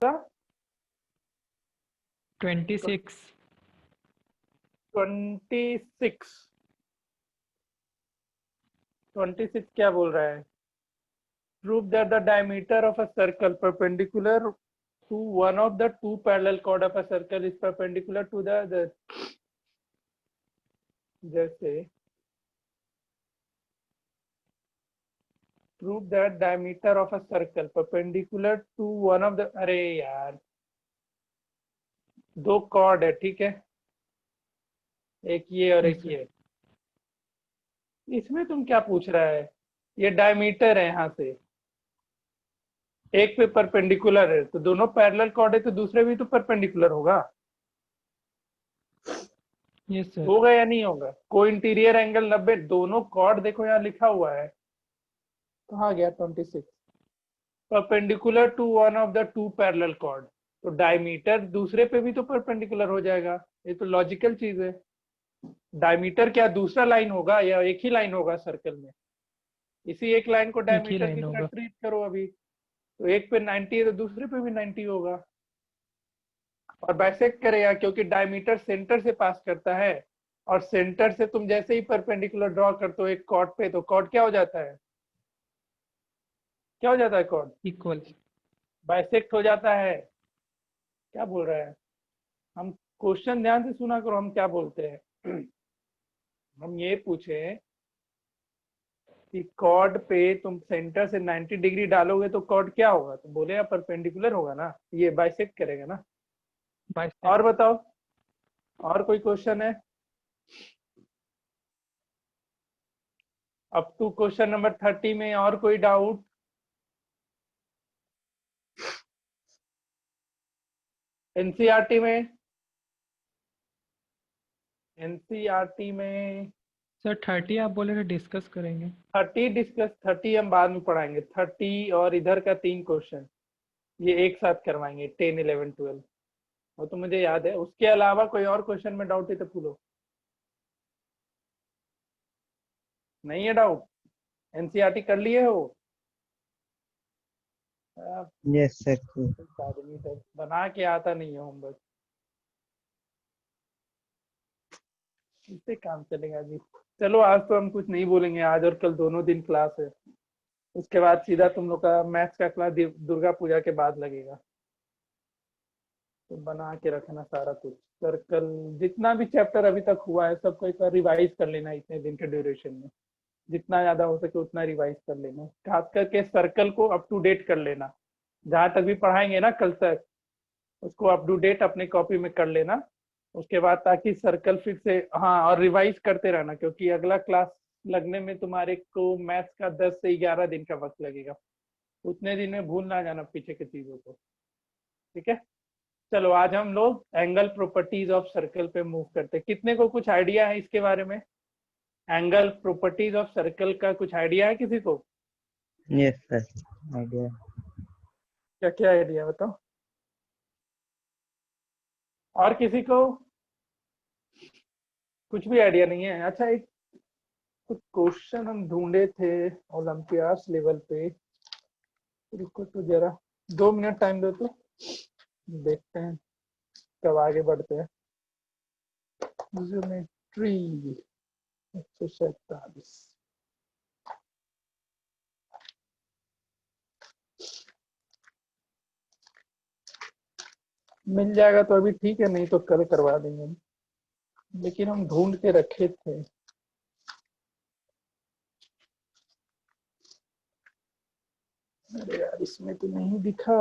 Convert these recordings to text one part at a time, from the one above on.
सा 26। 26 क्या बोल रहा है? Prove that the diameter of a circle perpendicular to one of the two parallel chord of a circle is perpendicular to the जैसे prove that diameter of a circle perpendicular to one of the, अरे यार, दो cord है, ठीक है, एक ये और एक yes, sir. ये। इसमें तुम क्या पूछ रहा है? ये डायमीटर है, यहाँ से एक पे परपेंडिकुलर है, तो दोनों पैरेलल कॉर्ड है तो दूसरे भी तो परपेंडिकुलर होगा। yes, sir. होगा या नहीं होगा? को इंटीरियर एंगल 90, दोनों कॉर्ड देखो यहाँ लिखा हुआ है, कहाँ गया 26? Perpendicular to one of the two parallel chord, तो डायमीटर दूसरे पे भी तो परपेंडिकुलर हो जाएगा। ये तो लॉजिकल चीज है। डायमीटर क्या दूसरा लाइन होगा या एक ही लाइन होगा सर्कल में? इसी एक लाइन को एक ही डायमीटर की लाइन तरह होगा। ट्रीट करो अभी। तो एक पे 90 है तो दूसरे पे भी 90 होगा। और बाइसेक्ट करेगा क्योंकि डायमीटर सेंटर से पास करता है, और सेंटर से तुम जैसे ही परपेंडिकुलर ड्रॉ करते हो एक कॉर्ड पे, तो कॉर्ड क्या हो जाता है? क्या हो जाता है कॉर्ड? इक्वल। बाइसेक्ट हो जाता है। क्या बोल रहा है? हम क्वेश्चन ध्यान से सुना करो, हम क्या बोलते हैं। हम ये पूछे कि कॉर्ड पे तुम सेंटर से 90 डिग्री डालोगे तो कॉर्ड क्या होगा, तो बोलेगा परपेंडिकुलर होगा ना, ये बाइसेक्ट करेगा ना। बाइसेक्ट। और बताओ, और कोई क्वेश्चन है? अप टू क्वेश्चन नंबर 30 में और कोई डाउट? एनसीईआरटी में, एनसीईआरटी में सर 30 आप बोले थे डिस्कस करेंगे। 30 हम बाद में पढ़ाएंगे। 30 और इधर का 3 क्वेश्चन ये एक साथ करवाएंगे, 10, 11, 12। वो तो मुझे याद है। उसके अलावा कोई और क्वेश्चन में डाउट है तो पूछो। नहीं है डाउट? एनसीईआरटी कर लिए हो? आप यस सर। इस आदमी से बना के आता नहीं है होमवर्क, इससे काम चलेगा जी। चलो आज तो हम कुछ नहीं बोलेंगे, आज और कल दोनों दिन क्लास है। उसके बाद सीधा तुम लोग का मैथ्स का क्लास दुर्गा पूजा के बाद लगेगा। तो बना के रखना सारा कुछ, सर्कल जितना भी चैप्टर अभी तक हुआ है सबको एक बार रिवाइज कर लेना इतने दिन के ड्यूरेशन में। जितना ज्यादा हो सके उतना रिवाइज कर लेना, खास करके सर्कल को अप टू डेट कर लेना। जहां तक भी पढ़ाएंगे ना कल तक, उसको अप टू डेट अपने कॉपी में कर लेना। उसके बाद ताकि सर्कल फिर से, हाँ, और रिवाइज करते रहना, क्योंकि अगला क्लास लगने में तुम्हारे को मैथ्स का 10 से 11 दिन का वक्त लगेगा। उतने दिन में भूल ना जाना पीछे की चीजों को, ठीक है? चलो आज हम लोग एंगल प्रॉपर्टीज ऑफ सर्कल पे मूव करते हैं। कितने को कुछ आइडिया है इसके बारे में? एंगल प्रॉपर्टीज ऑफ सर्कल का कुछ आइडिया है किसी को? Yes sir idea. क्या क्या आइडिया बताओ। और किसी को कुछ भी आइडिया नहीं है? अच्छा, एक कुछ क्वेश्चन हम ढूंढे थे ओलंपियाड लेवल पे, रुको तो जरा 2 मिनट टाइम दो तो देखते हैं कब आगे बढ़ते हैं। ज्योमेट्री 147 मिल जाएगा तो अभी ठीक है, नहीं तो कल करवा देंगे, लेकिन हम ढूंढ के रखे थे। अरे यार इसमें तो नहीं दिखा।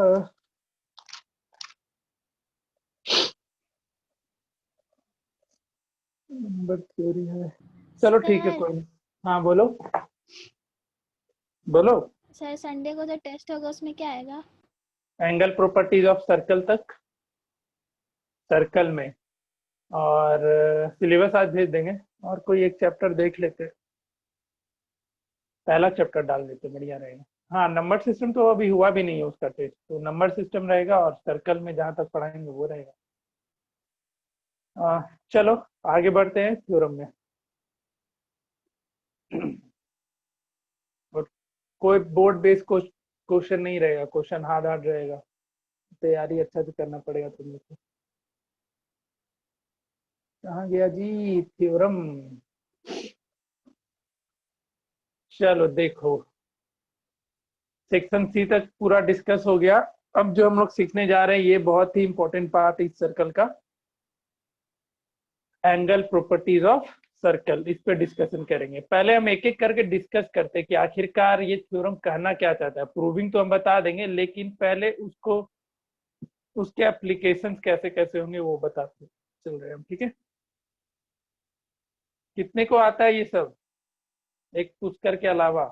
नंबर थ्योरी है। चलो ठीक है, सर कोई नहीं। हाँ बोलो, बोलो। सर संडे को जो टेस्ट होगा उसमें क्या आएगा? एंगल प्रॉपर्टीज ऑफ सर्कल तक, सर्कल में। और सिलेबस आज भेज देंगे, और कोई एक चैप्टर देख लेते, पहला चैप्टर डाल देते, बढ़िया रहेगा। हाँ, नंबर सिस्टम तो अभी हुआ भी नहीं है उसका टेस्ट, तो नंबर सिस्टम रहेगा और सर्कल में जहाँ तक पढ़ाएंगे वो रहेगा। चलो आगे बढ़ते हैं थ्योरम में। और कोई बोर्ड बेस्ड क्वेश्चन नहीं रहेगा, क्वेश्चन हार्ड हार्ड रहेगा। तैयारी अच्छा से करना पड़ेगा तुम लोग को। कहाँ गया जी थ्योरम? चलो देखो, सेक्शन सी तक पूरा डिस्कस हो गया। अब जो हम लोग सीखने जा रहे हैं ये बहुत ही इंपॉर्टेंट पार्ट इस सर्कल का, एंगल प्रॉपर्टीज ऑफ सर्कल। इस पे डिस्कशन करेंगे। पहले हम एक एक करके डिस्कस करते हैं कि आखिरकार ये थ्योरम कहना क्या चाहता है। प्रूविंग तो हम बता देंगे, लेकिन पहले उसको उसके एप्लीकेशंस कैसे कैसे होंगे वो बताते चल रहे हैं हम, ठीक है? कितने को आता है ये सब, एक पुष्कर के अलावा?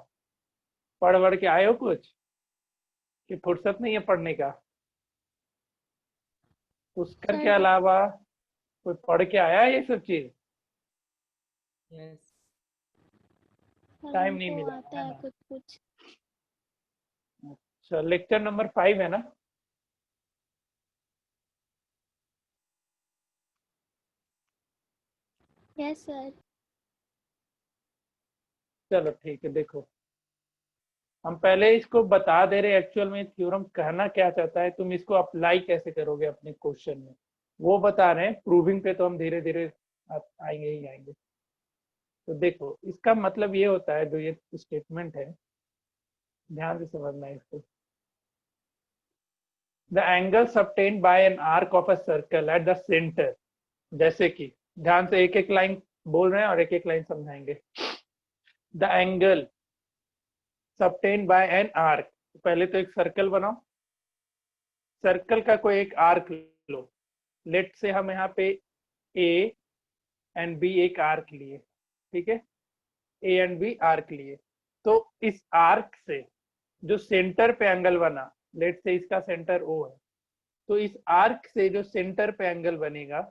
पढ़ वढ़ के आए हो कुछ कि फुर्सत नहीं है पढ़ने का? पुष्कर के सर अलावा कोई पढ़ के आया है ये सब चीज? यस टाइम नहीं हमको मिला आता है है ना? कुछ कुछ। अच्छा, लेक्चर नंबर 5 है ना? Yes sir. चलो ठीक है। देखो, हम पहले इसको बता दे रहे एक्चुअल में थ्योरम कहना क्या चाहता है, तुम इसको अप्लाई कैसे करोगे अपने क्वेश्चन में वो बता रहे हैं। प्रूविंग पे तो हम धीरे धीरे आएंगे ही आएंगे। तो देखो, इसका मतलब ये होता है, जो ये स्टेटमेंट है ध्यान से समझना है इसको। The angle subtended by an arc of a circle at the centre. जैसे कि ध्यान से एक एक लाइन बोल रहे हैं और एक एक लाइन समझाएंगे। The angle subtended by an arc, पहले तो एक सर्कल बनाओ, सर्कल का कोई एक आर्क लो। लेट से हम यहाँ पे ए एंड बी एक आर्क लिए, ठीक है? ए एंड बी आर्क लिए। तो इस आर्क से जो सेंटर पे एंगल बना, लेट से इसका सेंटर ओ है, तो इस आर्क से जो सेंटर पे एंगल बनेगा,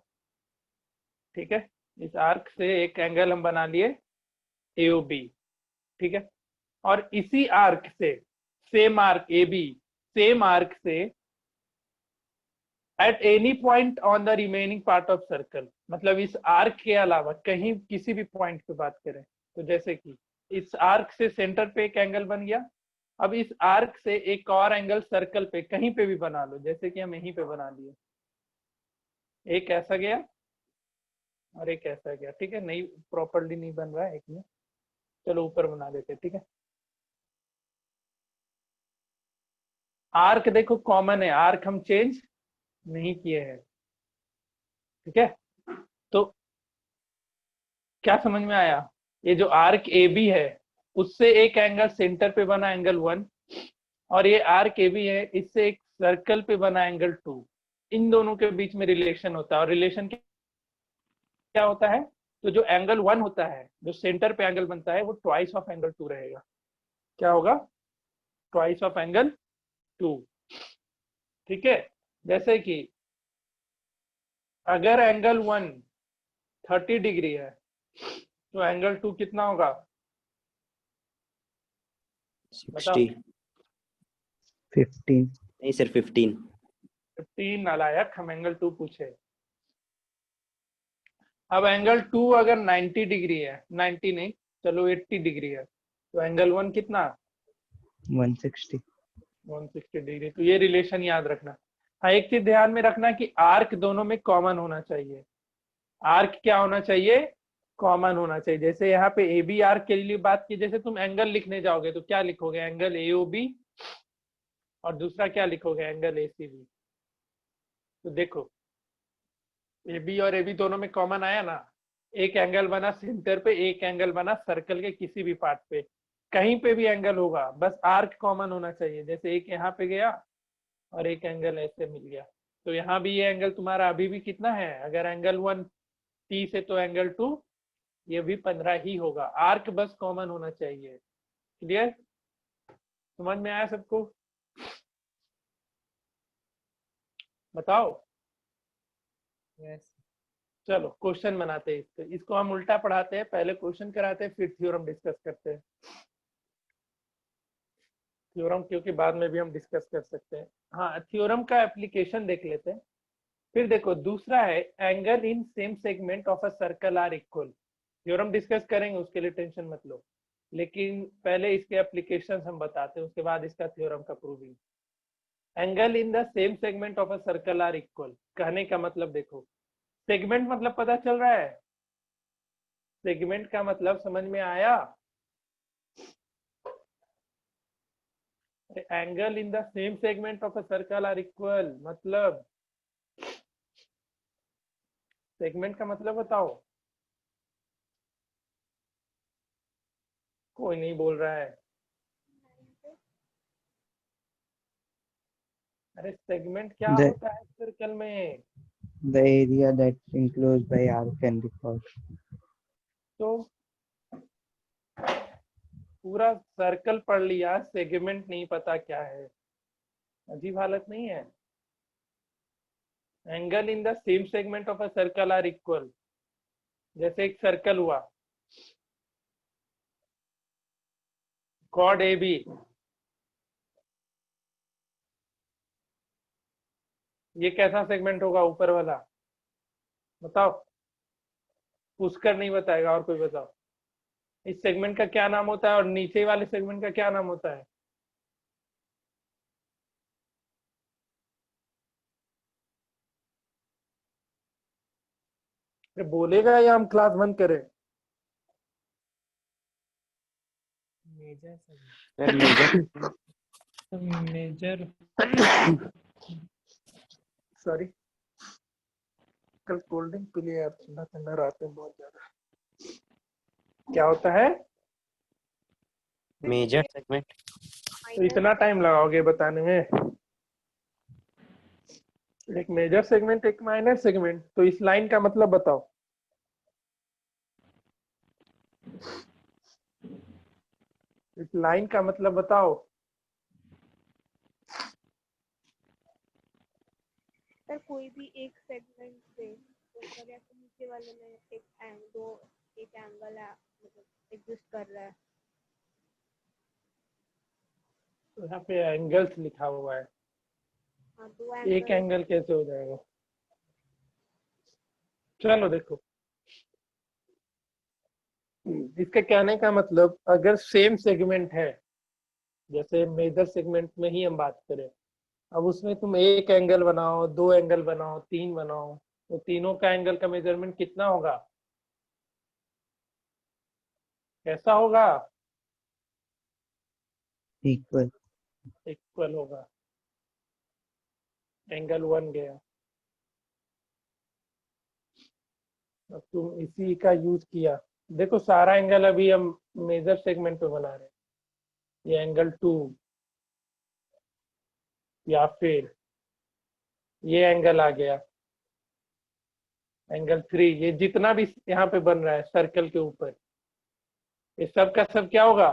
ठीक है, इस आर्क से एक एंगल हम बना लिए AOB, ठीक है? और इसी आर्क से, same arc AB, same arc से at any point on the remaining part of circle, मतलब इस आर्क के अलावा कहीं किसी भी पॉइंट पे बात करें तो जैसे कि इस आर्क से सेंटर पे एक एंगल बन गया। अब इस आर्क से एक और एंगल सर्कल पे कहीं पे भी बना लो, जैसे कि हम यहीं पे बना लिए, एक ऐसा गया और एक ऐसा गया, ठीक है? नहीं, प्रॉपरली नहीं बन रहा है एक में, चलो ऊपर बना देते, ठीक है? आर्क देखो कॉमन है, आर्क हम चेंज नहीं किए हैं, ठीक है? तो क्या समझ में आया? ये जो आर्क AB है उससे एक एंगल सेंटर पे बना एंगल 1, और ये आर्क AB है इससे एक सर्कल पे बना एंगल 2। इन दोनों के बीच में रिलेशन होता है, और रिलेशन क्या होता है? तो जो एंगल 1 होता है, जो सेंटर पे एंगल बनता है, वो ट्वाइस ऑफ एंगल 2 रहेगा। क्या होगा? ट्वाइस ऑफ एंगल 2, ठीक है? जैसे कि अगर एंगल 1 30 डिग्री है तो एंगल 2 कितना होगा? बताओ। 60 15 नहीं सर 15 15 नालायक, हम एंगल 2 पूछे। अब एंगल 2 अगर 90 डिग्री है, 90 नहीं, चलो 80 डिग्री है, तो एंगल 1 कितना? 160 160 डिग्री। तो ये रिलेशन याद रखना। हाँ, एक चीज ध्यान में रखना कि आर्क दोनों में कॉमन होना चाहिए। आर्क क्या होना चाहिए? कॉमन होना चाहिए। जैसे यहाँ पे AB आर्क के लिए बात की, जैसे तुम एंगल लिखने जाओगे तो क्या लिखोगे? एंगल AOB, और दूसरा क्या लिखोगे? Angle ACB। तो देखो, AB और AB दोनों में कॉमन आया ना, एक एंगल बना सेंटर पे, एक एंगल बना सर्कल के किसी भी पार्ट पे, कहीं पे भी एंगल होगा, बस आर्क कॉमन होना चाहिए। जैसे एक यहाँ पे गया और एक एंगल ऐसे मिल गया, तो यहाँ भी ये एंगल तुम्हारा अभी भी कितना है? अगर एंगल 1 30 है तो एंगल 2 ये भी 15 ही होगा। आर्क बस कॉमन होना चाहिए। क्लियर? समझ में आया सबको? बताओ। यस चलो क्वेश्चन बनाते हैं इसको हम उल्टा पढ़ाते हैं, पहले क्वेश्चन कराते हैं फिर थ्योरम डिस्कस करते हैं। थ्योरम क्योंकि बाद में भी हम डिस्कस कर सकते हैं। हाँ, थ्योरम का एप्लीकेशन देख लेते हैं। फिर देखो, दूसरा है angle in same segment of a circle are equal. Theorem discuss करेंगे, उसके लिए टेंशन मत लो, लेकिन पहले इसके एप्लीकेशन हम बताते हैं, उसके बाद इसका थ्योरम का proving. Angle in the same segment of a circle are equal. कहने का मतलब देखो, सेगमेंट मतलब पता चल रहा है, सेगमेंट का मतलब समझ में आया। Angle in the same segment of a circle are equal मतलब, सेगमेंट का मतलब बताओ। कोई नहीं बोल रहा है। अरे सेगमेंट क्या The होता है सर्कल में? the area that's enclosed by arc and the chord. तो पूरा सर्कल पढ़ लिया, सेगमेंट नहीं पता क्या है, अजीब हालत नहीं है। Angle in the same segment of a circle are equal. जैसे एक सर्कल हुआ, कॉर्ड ए बी, ये कैसा सेगमेंट होगा ऊपर वाला? बताओ। पुष्कर नहीं बताएगा, और कोई बताओ। इस सेगमेंट का क्या नाम होता है और नीचे वाले सेगमेंट का क्या नाम होता है? अरे बोलेगा या हम क्लास बंद करें? मेजर मेजर सॉरी, कल कोल्ड ड्रिंक पी लिया, ठंडा ठंडा रात में बहुत ज्यादा। क्या होता है? Major segment. तो इतना टाइम लगाओगे बताने में? एक मेजर सेगमेंट, एक माइनर सेगमेंट। तो इस लाइन का मतलब बताओ। इस लाइन का मतलब बताओ। सर कोई भी एक सेगमेंट से ऊपर या फिर नीचे वाले में एक एंगल है, मतलब एग्जिस्ट कर रहा है। तो यहाँ पे एंगल्स लिखा हुआ है, हाँ, दो एक एंगल। एंगल कैसे हो जाएगा? चलो देखो, इसके कहने का मतलब, अगर सेम सेगमेंट है, जैसे मेजर सेगमेंट में ही हम बात करें, अब उसमें तुम एक एंगल बनाओ, दो एंगल बनाओ, तीन बनाओ, तो तीनों का एंगल का मेजरमेंट कितना होगा? कैसा होगा? Equal. इक्वल होगा। एंगल 1 गया। अब तुम इसी का यूज किया, देखो सारा एंगल अभी हम मेजर सेगमेंट पे बना रहे हैं। ये एंगल 2, या फिर ये एंगल आ गया एंगल 3, ये जितना भी यहाँ पे बन रहा है सर्कल के ऊपर, ये सब का सब क्या होगा?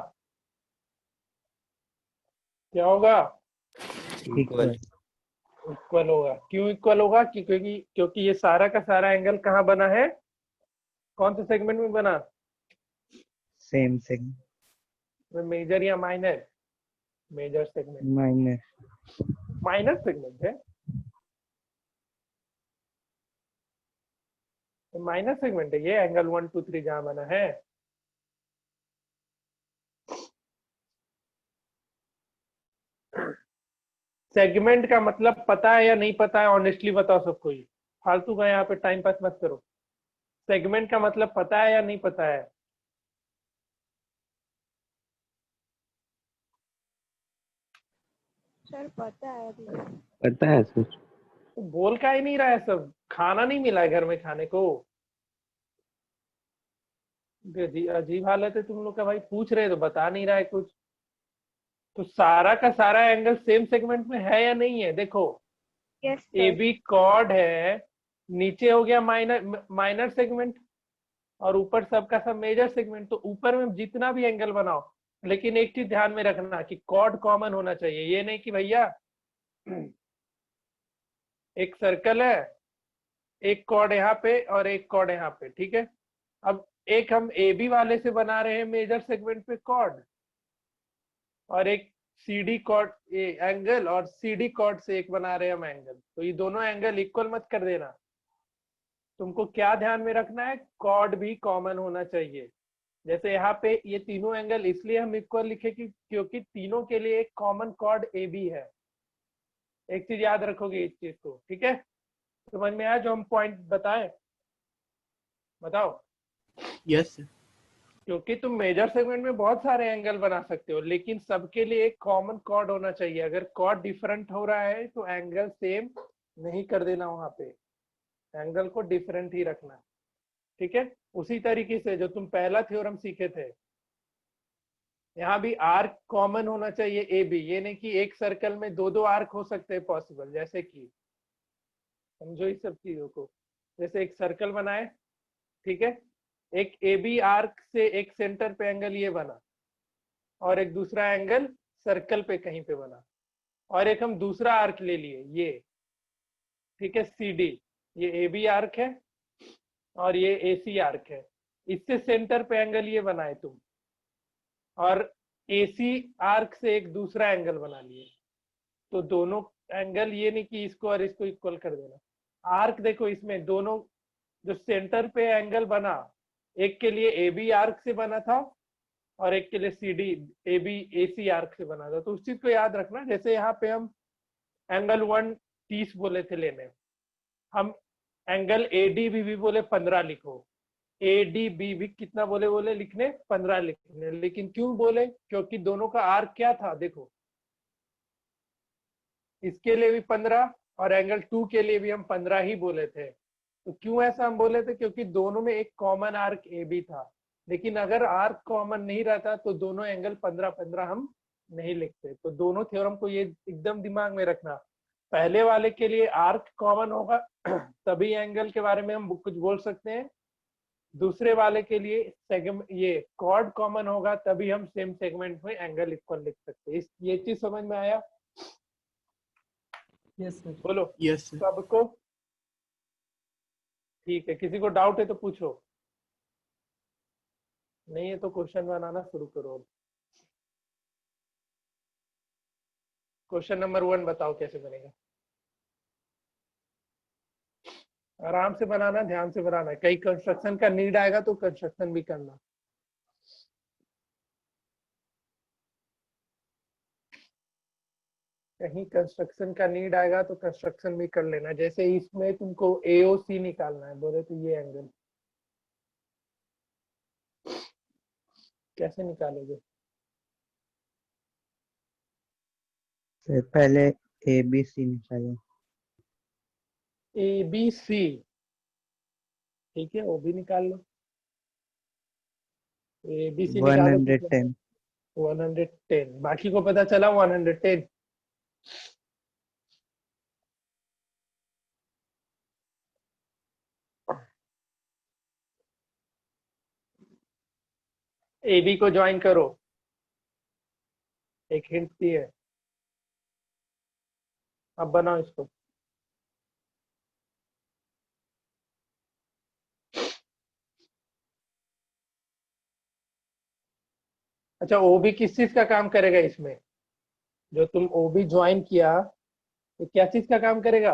क्या होगा? Equal. इक्वल होगा। क्यों इक्वल होगा? क्योंकि ये सारा का सारा एंगल कहाँ बना है? कौन से सेगमेंट में बना? Same segment. मेजर या minor? Major segment. Minor. Minor segment है, माइनर सेगमेंट है ये एंगल 1 2 3 जहां बना है। सेगमेंट का मतलब पता है या नहीं पता है? ऑनेस्टली बताओ सबको ही, फालतू का यहाँ पे टाइम पास मत करो। सेगमेंट का मतलब पता है या नहीं पता है? सर पता है अभी। पता है सर। तो बोल का ही नहीं रहा है सब, खाना नहीं मिला है घर में खाने को। अजीब हालत है तुम लोग का भाई, पूछ रहे तो बता नहीं रहा है कुछ। तो सारा का सारा एंगल सेम सेगमेंट में है या नहीं है? देखो, यस ए सर। बी कॉर्ड है, नीचे हो गया माइनर माइनर सेगमेंट, और ऊपर सबका सब मेजर सेगमेंट। तो ऊपर में जितना भी एंगल बनाओ, लेकिन एक चीज ध्यान में रखना कि कॉर्ड कॉमन होना चाहिए। ये नहीं कि भैया एक सर्कल है, एक कॉर्ड यहाँ पे और एक कॉर्ड यहाँ पे, ठीक है। अब एक हम ए बी वाले से बना रहे हैं मेजर सेगमेंट पे कॉर्ड, और एक सीडी कॉर्ड एंगल, और सीडी कॉर्ड से एक बना रहे हैं हम एंगल। तो ये दोनों एंगल इक्वल मत कर देना। तुमको क्या ध्यान में रखना है? कॉर्ड भी कॉमन होना चाहिए। जैसे यहाँ पे ये तीनों एंगल इसलिए हम इक्वल लिखे कि क्योंकि तीनों के लिए एक कॉमन कॉर्ड ए बी है। एक चीज याद रखोगे इस चीज को, ठीक है? समझ में आया जो हम पॉइंट बताएं? बताओ। Yes sir. क्योंकि तुम मेजर सेगमेंट में बहुत सारे एंगल बना सकते हो, लेकिन सबके लिए एक कॉमन कॉर्ड होना चाहिए। अगर कॉर्ड डिफरेंट हो रहा है तो एंगल सेम नहीं कर देना, वहां पे एंगल को डिफरेंट ही रखना, ठीक है? उसी तरीके से जो तुम पहला थ्योरम सीखे थे, यहाँ भी आर्क कॉमन होना चाहिए ए बी। ये नहीं कि एक सर्कल में दो दो आर्क हो सकते हैं पॉसिबल, जैसे कि समझो इस सब चीजों को। जैसे एक सर्कल बनाए, ठीक है, एक ए बी आर्क से एक सेंटर पे एंगल ये बना, और एक दूसरा एंगल सर्कल पे कहीं पे बना, और एक हम दूसरा आर्क ले लिए ये, ठीक है, सी डी। ये ए बी आर्क है और ये ए सी आर्क है। इससे सेंटर पे एंगल ये बनाए तुम, और एसी आर्क से एक दूसरा एंगल बना लिए। तो दोनों एंगल, ये नहीं कि इसको और इसको इक्वल कर देना। आर्क देखो, इसमें दोनों जो सेंटर पे एंगल बना, एक के लिए ए बी आर्क से बना था और एक के लिए C D A B A C arc से बना था। तो उस चीज को याद रखना। जैसे यहाँ पे हम एंगल 130 बोले थे लेने, हम एंगल ए डी बी भी बोले 15 लिखो। ए डी बी भी कितना बोले बोले लिखने? 15 लिखने। लेकिन क्यों बोले? क्योंकि दोनों का आर्क क्या था देखो, इसके लिए भी 15 और एंगल 2 के लिए भी हम 15 ही बोले थे। तो क्यों ऐसा हम बोले थे? क्योंकि दोनों में एक कॉमन आर्क ए बी था। लेकिन अगर आर्क कॉमन नहीं रहता तो दोनों एंगल 15 15 हम नहीं लिखते। तो दोनों थ्योरम को ये एकदम दिमाग में रखना। पहले वाले के लिए आर्क कॉमन होगा तभी एंगल के बारे में हम कुछ बोल सकते हैं। दूसरे वाले के लिए सेगमेंट, ये कॉर्ड कॉमन होगा तभी हम सेम सेगमेंट में एंगल इक्वल लिख सकते हैं। ये चीज समझ में आया? Yes sir. बोलो यस सर। सबको। ठीक है, किसी को डाउट है तो पूछो, नहीं है तो क्वेश्चन बनाना शुरू करो। क्वेश्चन नंबर 1 बताओ कैसे बनेगा। आराम से बनाना, ध्यान से बनाना। कहीं कंस्ट्रक्शन का नीड आएगा तो कंस्ट्रक्शन भी करना। कहीं कंस्ट्रक्शन का नीड आएगा तो कंस्ट्रक्शन भी कर लेना। जैसे इसमें तुमको एओसी निकालना है बोले तो ये एंगल कैसे निकालोगे? सर पहले ए बी सी निकालें। ए बी सी, ठीक है, वो भी निकाल लो। ए बी सी निकालो तो 110। 110। बाकी को पता चला 110। ए बी को ज्वाइन करो, एक हिंट दी है। अब बनाओ इसको। अच्छा, ओबी किस चीज का काम करेगा इसमें? जो तुम ओबी ज्वाइन किया तो क्या चीज का काम करेगा?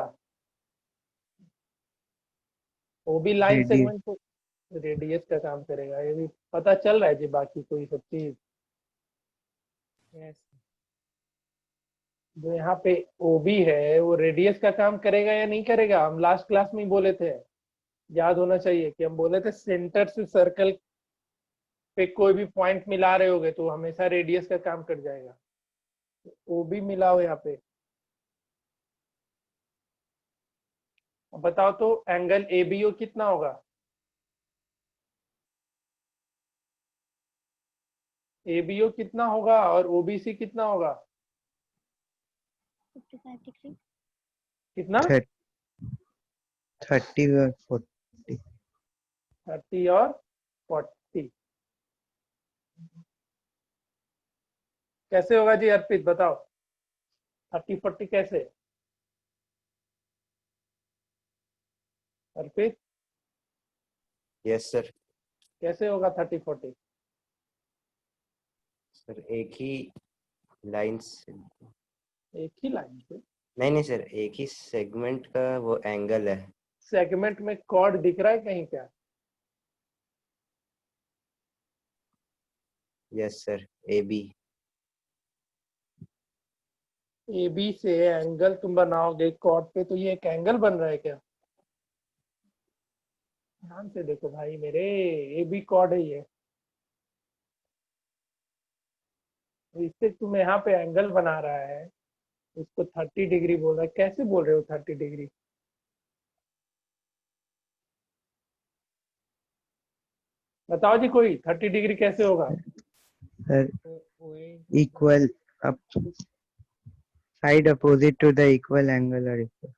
ओबी लाइन रेडियस। सेगमेंट को रेडियस का काम करेगा। ये भी पता चल रहा है जी। बाकी कोई सब चीज यस। जो यहाँ पे ओबी है वो रेडियस का काम करेगा या नहीं करेगा? हम लास्ट क्लास में ही बोले थे, याद होना चाहिए कि हम बोले थे सेंटर से सर्कल पे कोई भी पॉइंट मिला रहे होगे तो हमेशा रेडियस का काम कर जाएगा। ओबी मिलाओ यहाँ पे। अब बताओ तो एंगल एबीओ कितना होगा? एबीओ कितना होगा और ओबीसी कितना होगा? 55 डिग्री। कितना? 30 और 40। 30 और 40। कैसे होगा जी अर्पित, बताओ। 30 40 कैसे अर्पित? Yes sir. कैसे होगा 30 40? सर एक ही लाइन से, एक ही लाइन पे नहीं नहीं सर, एक ही सेगमेंट का वो एंगल है। सेगमेंट में कॉर्ड दिख रहा है कहीं क्या? Yes sir, A B. A B से एंगल तुम बनाओगे कॉर्ड पे, तो ये एक एंगल बन रहा है क्या? ध्यान से देखो भाई मेरे, ए बी कॉर्ड है ये, तो इससे तुम यहाँ पे एंगल बना रहा है, उसको 30 डिग्री बोल रहा है। कैसे बोल रहे हो 30 डिग्री? बताओ जी कोई, 30 डिग्री कैसे होगा? Sir, OA equal up side opposite to the equal angle are equal.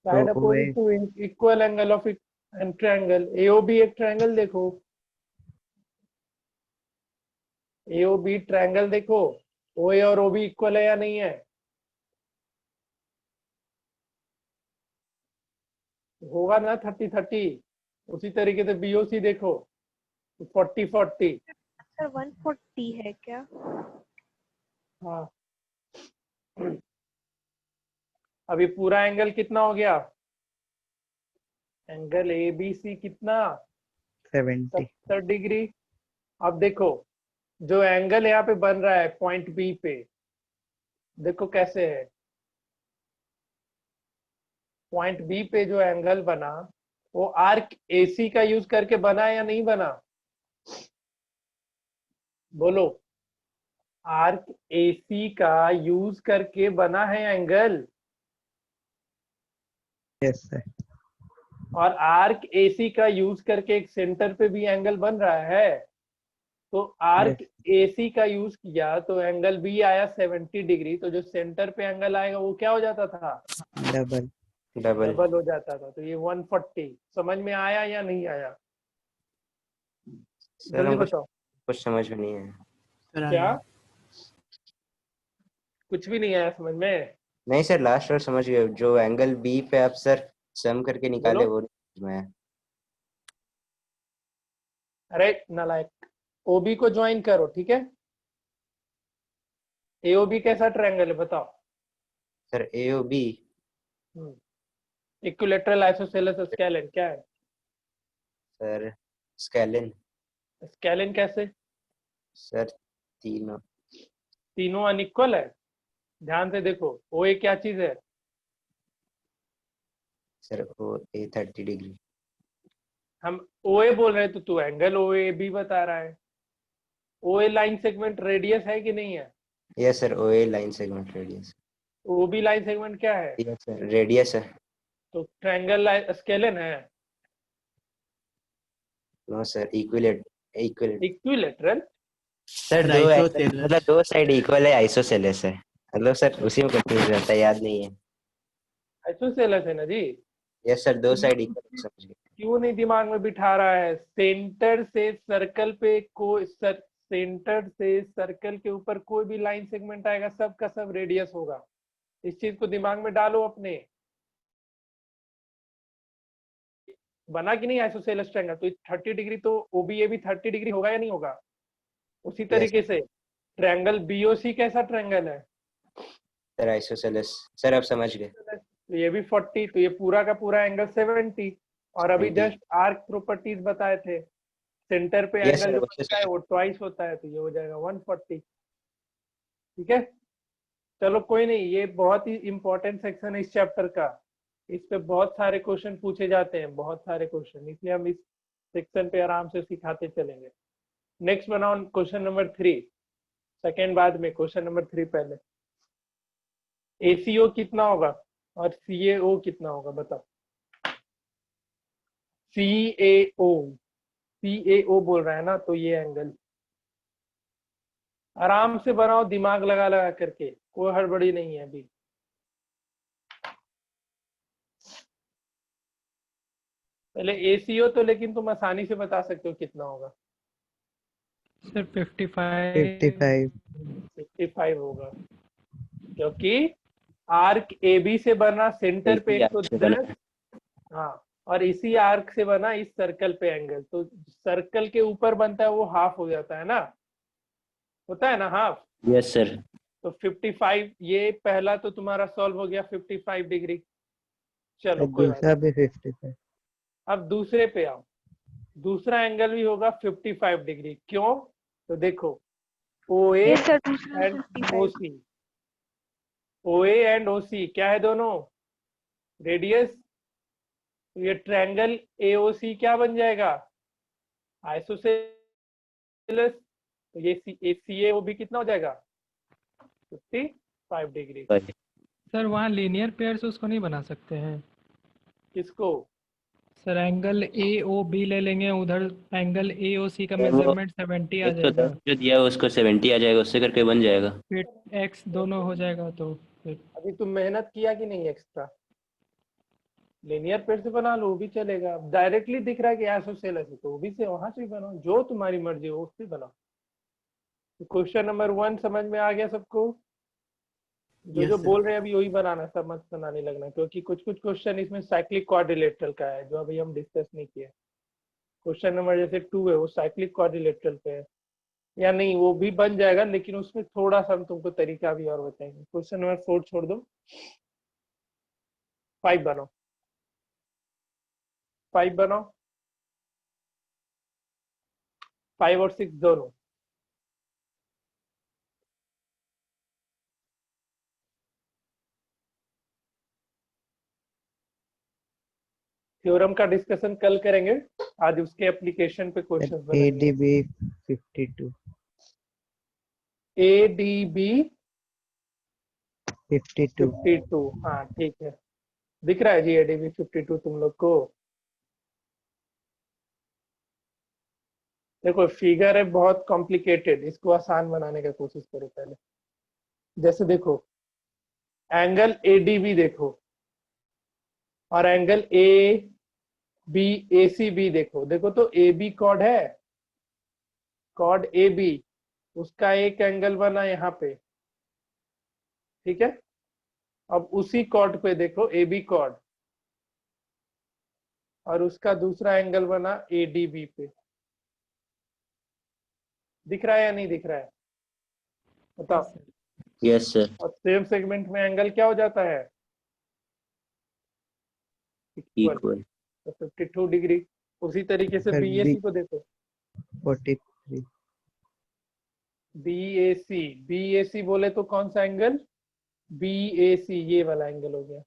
Side तो opposite to equal angle of an triangle. A O B एक ट्रायंगल देखो, एओबी ट्रायंगल देखो, ओए और ओबी इक्वल है या नहीं है? होगा ना 30 30। उसी तरीके से बीओसी देखो, 40 40। सर 140 है क्या? हाँ, अभी पूरा एंगल कितना हो गया? एंगल ए बी सी कितना? 70. 70 डिग्री। अब देखो, जो एंगल यहाँ पे बन रहा है पॉइंट बी पे, देखो कैसे है। पॉइंट बी पे जो एंगल बना, वो आर्क एसी का यूज करके बना या नहीं बना? बोलो, आर्क एसी का यूज करके बना है एंगल। Yes, sir. और आर्क एसी का यूज करके एक सेंटर पे भी एंगल बन रहा है। तो आर्क एसी का यूज किया तो एंगल बी आया 70 डिग्री, तो जो सेंटर पे एंगल आएगा वो क्या हो जाता था? Double. डबल। डबल हो जाता था। तो ये 140 समझ में आया या नहीं आया? सर जल्दी हमको बताओ। कुछ समझ में नहीं है। सर क्या? आया। कुछ भी नहीं आया समझ में? नहीं सर, लास्ट और समझ गए, जो एंगल बी पे आप सर सम करके निकाले बोलो। वो नहीं समझ में आया। अरे नालायक, ओबी को ज्वाइन करो, ठीक है? एओबी कैसा ट्रायंगल है बताओ? Sir A O B equilateral isosceles scalene क्या है? Sir scalene. स्केलिन कैसे? सर तीनों। तीनों अनइक्वल है। ध्यान से देखो, ओ ए क्या चीज है? सर ओ ए 30 डिग्री। हम ओ ए बोल रहे हैं तो तू एंगल ओ ए बी बता रहा है। O A line segment radius है कि नहीं है? Yes sir, O A line segment radius. O B line segment क्या है? यस सर, रेडियस है। तो ट्रायंगल स्केलिन है। No sir, equilateral. Equilateral sir दो आइसोसेलेस। मतलब दो साइड इक्वल है, आइसोसेलेस है। मतलब सर उसी में कंफ्यूज रहता है, याद नहीं है। आइसोसेलेस है ना जी। यस सर, दो साइड इक्वल, समझ गए। क्यों नहीं दिमाग में बिठा रहा है? सेंटर से सर्कल पे सेंटर से सर्कल के ऊपर कोई भी लाइन सेगमेंट आएगा, सब का सब रेडियस होगा। इस चीज को दिमाग में डालो अपने। बना कि नहीं आइसोसेलेस ट्रायंगल? तो 30 डिग्री तो ओबीए भी 30 डिग्री होगा या नहीं होगा? उसी तरीके से ट्रायंगल बीओसी कैसा ट्रायंगल है? Sir isosceles. सर आप समझ गए। तो ये भी 40, तो ये पूरा का पूरा एंगल 70। और अभी 70। जस्ट आर्क प्रॉपर्टीज बताए थे, सेंटर पे Yes, एंगल sir, जो उससे बनता है वो ट्वाइस होता है, तो ये हो जाएगा 140। ठीक है, चलो कोई नहीं, ये बहुत ही इंपॉर्टेंट सेक्शन है इस चैप्टर का। इस पे बहुत सारे क्वेश्चन पूछे जाते हैं, बहुत सारे क्वेश्चन, इसलिए हम इस सेक्शन पे आराम से सिखाते चलेंगे। नेक्स्ट बनाओ क्वेश्चन नंबर 3। सेकेंड बाद में, क्वेश्चन नंबर 3 पहले। एसीओ कितना होगा और सीएओ कितना होगा बताओ? सीएओ, सीएओ बोल रहा है ना, तो ये एंगल आराम से बनाओ, दिमाग लगा लगा करके, कोई हड़बड़ी नहीं है अभी। पहले एसीओ तो लेकिन तुम आसानी से बता सकते हो कितना होगा। सर 55 55. 55 होगा, क्योंकि आर्क ए बी से बना सेंटर पे 110। हाँ, और इसी आर्क से बना इस सर्कल पे एंगल, तो सर्कल के ऊपर बनता है वो हाफ हो जाता है ना, होता है ना हाफ। Yes sir. तो 55, ये पहला तो तुम्हारा सॉल्व हो गया 55 डिग्री। चलो कोई बात दूसरा भी 55. नहीं। अब दूसरे पे आओ, दूसरा एंगल भी होगा 55 डिग्री। क्यों? तो देखो, ओ ए यस सर, दूसरा end 55। O C, OA and OC क्या है दोनों? रेडियस। तो ये ट्रायंगल AOC क्या बन जाएगा? आइसोसेलेस। तो ये CA वो भी कितना हो जाएगा? 55 डिग्री। सर वहाँ लीनियर पेयर्स उसको नहीं बना सकते हैं? किसको? सर एंगल AOB ले लेंगे, उधर एंगल AOC का वो मेजरमेंट 70 आ जाएगा, जो दिया है उसको 70 आ जाएगा, उससे करके बन जाएगा। फिर x दोनों हो जाएगा तो फिर अभी तुम मेहनत किया कि नहीं एक्स्ट्रा? लिनियर पेड़ से बना लो वो भी चलेगा। डायरेक्टली दिख रहा है कि आइसोसेलेस है तो वो भी से वहां से बनाओ, जो तुम्हारी मर्जी हो उससे बनाओ। तो क्वेश्चन नंबर 1 समझ में आ गया सबको? जो Yes, जो sir. बोल रहे हैं अभी वही बनाना, सब मत बनाने लगना, क्योंकि कुछ कुछ क्वेश्चन इसमें साइक्लिक क्वाड्रिलेटरल का है जो अभी हम डिस्कस नहीं किए। क्वेश्चन नंबर जैसे 2 है वो साइक्लिक क्वाड्रिलेटरल पे है या नहीं, वो भी बन जाएगा, लेकिन उसमें थोड़ा सा हम तुमको तरीका भी और बताएंगे। क्वेश्चन नंबर 4 छोड़ दो, 5 बनाओ, 5 बनाओ, 5 और 6 दोनों। थ्योरम का डिस्कशन कल करेंगे, आज उसके एप्लीकेशन पे क्वेश्चंस बनेंगे। ADB 52 ADB 52 52, हाँ ठीक है, दिख रहा है जी ADB 52 तुम लोग को? देखो फिगर है बहुत कॉम्प्लिकेटेड, इसको आसान बनाने का कोशिश करो पहले। जैसे देखो एंगल ADB देखो और एंगल ABACB देखो, देखो तो AB कॉर्ड है, कॉर्ड AB, उसका एक एंगल बना यहाँ पे, ठीक है। अब उसी कॉर्ड पे देखो AB कॉर्ड और उसका दूसरा एंगल बना ADB पे। दिख रहा है या नहीं दिख रहा है? बताओ। Yes sir. और सेम सेगमेंट में एंगल क्या हो जाता है? इक्वल। इक्वल। तो 52 डिग्री। उसी तरीके से सर BAC को देखो, 43 BAC बोले तो कौन सा एंगल? BAC, ये वाला एंगल हो गया,